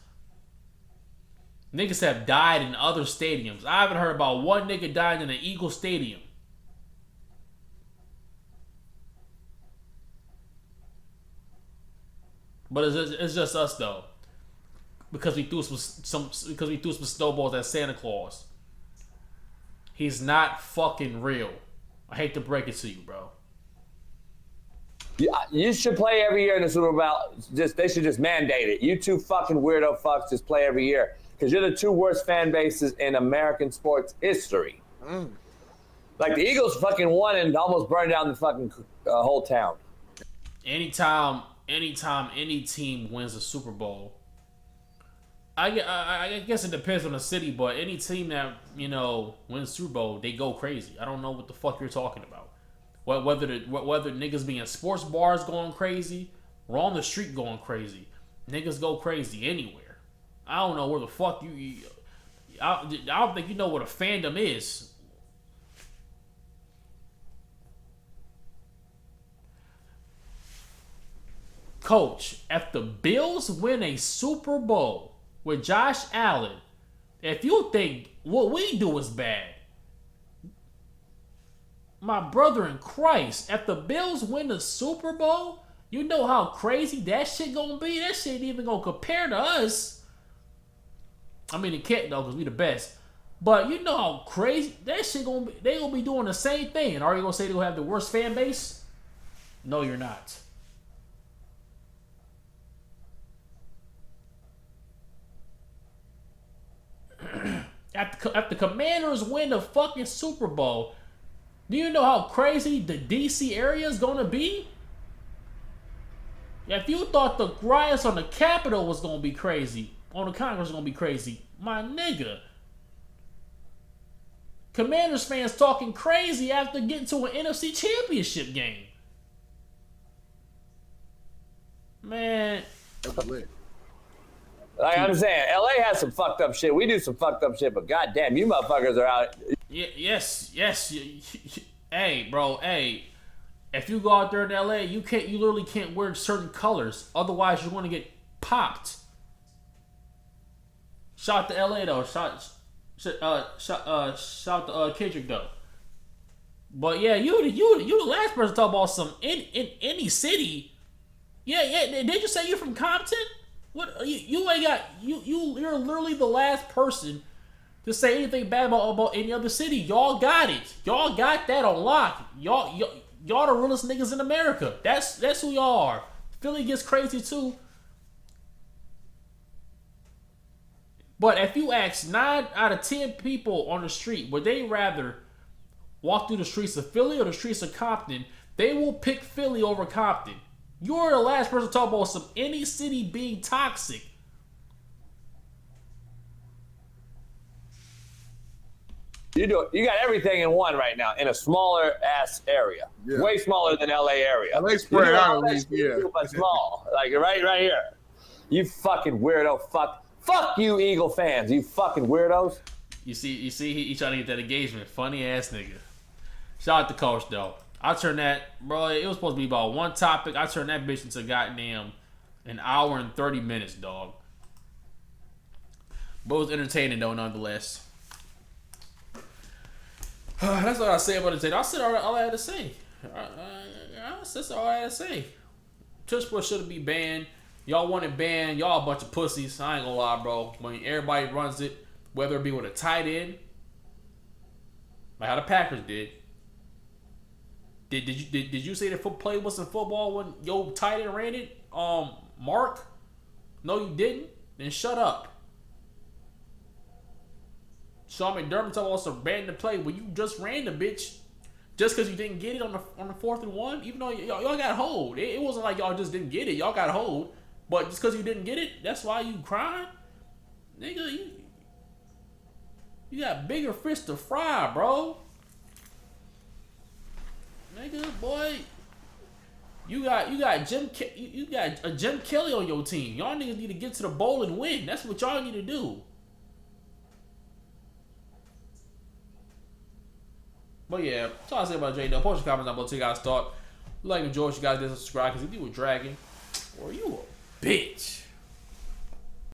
Niggas have died in other stadiums. I haven't heard about one nigga died in an Eagle stadium. But it's just us though, because we threw some snowballs at Santa Claus. He's not fucking real. I hate to break it to you, bro. You should play every year in the Super Bowl. They should just mandate it. You two fucking weirdo fucks just play every year because you're the two worst fan bases in American sports history. Like the Eagles fucking won and almost burned down the fucking whole town. Anytime any team wins a Super Bowl, I guess it depends on the city, but any team that wins Super Bowl, they go crazy. I don't know what the fuck you're talking about. Whether niggas be in sports bars going crazy or on the street going crazy, niggas go crazy anywhere. I don't know where the fuck I don't think you know what a fandom is. Coach, if the Bills win a Super Bowl with Josh Allen, if you think what we do is bad, my brother in Christ, if the Bills win the Super Bowl, you know how crazy that shit gonna be? That shit ain't even gonna compare to us. I mean, it can't though, because we the best. But you know how crazy that shit gonna be. They gonna be doing the same thing. And are you gonna say they're gonna have the worst fan base? No, you're not. If the Commanders win the fucking Super Bowl, do you know how crazy the DC area is gonna be? If you thought the riots on the Capitol was gonna be crazy, on the Congress was gonna be crazy, my nigga. Commanders fans talking crazy after getting to an NFC Championship game. Man. That's lit. Like I'm saying, LA has some fucked up shit. We do some fucked up shit, but goddamn, you motherfuckers are out. Yes. Hey, bro, hey. If you go out there in LA, you literally can't wear certain colors. Otherwise, you're going to get popped. Shout to LA though. Shout to Kendrick though. But yeah, you the last person to talk about some in any city. Yeah. Did you say you're from Compton? What you ain't got? You're literally the last person to say anything bad about any other city. Y'all got it. Y'all got that on lock. Y'all the realest niggas in America. That's who y'all are. Philly gets crazy too. But if you ask 9 out of 10 people on the street, would they rather walk through the streets of Philly or the streets of Compton, they will pick Philly over Compton. You're the last person to talk about any city being toxic. You got everything in one right now in a smaller ass area. Yeah. Way smaller than LA area. LA spread out at least, yeah. But small. Like right here. You fucking weirdo fuck you Eagle fans, you fucking weirdos. You see he trying to get that engagement. Funny ass nigga. Shout out to Coach though. I turned that, bro, it was supposed to be about one topic. I turned that bitch into goddamn an hour and 30 minutes, dog. But it was entertaining though, nonetheless. That's what I say about it. I said all I had to say. That's all I had to say. Tush should be banned. Y'all want it banned. Y'all a bunch of pussies. I ain't gonna lie, bro. When everybody runs it, whether it be with a tight end, like how the Packers did. Did you say that play wasn't football when yo tight end ran it? Mark? No, you didn't. Then shut up. Sean McDermott told us to ban the play when you just ran the bitch, just because you didn't get it on the 4th and 1. Even though y'all got hold, it wasn't like y'all just didn't get it. Y'all got hold, but just because you didn't get it, that's why you crying, nigga. You got bigger fish to fry, bro. Nigga, boy, you got a Jim Kelly on your team. Y'all niggas need to get to the bowl and win. That's what y'all need to do. But yeah, that's all I say about J-Dub. Post your comments down below. Tell you guys thought. Like and enjoy what you guys did. Subscribe because if you were dragging, or you a bitch.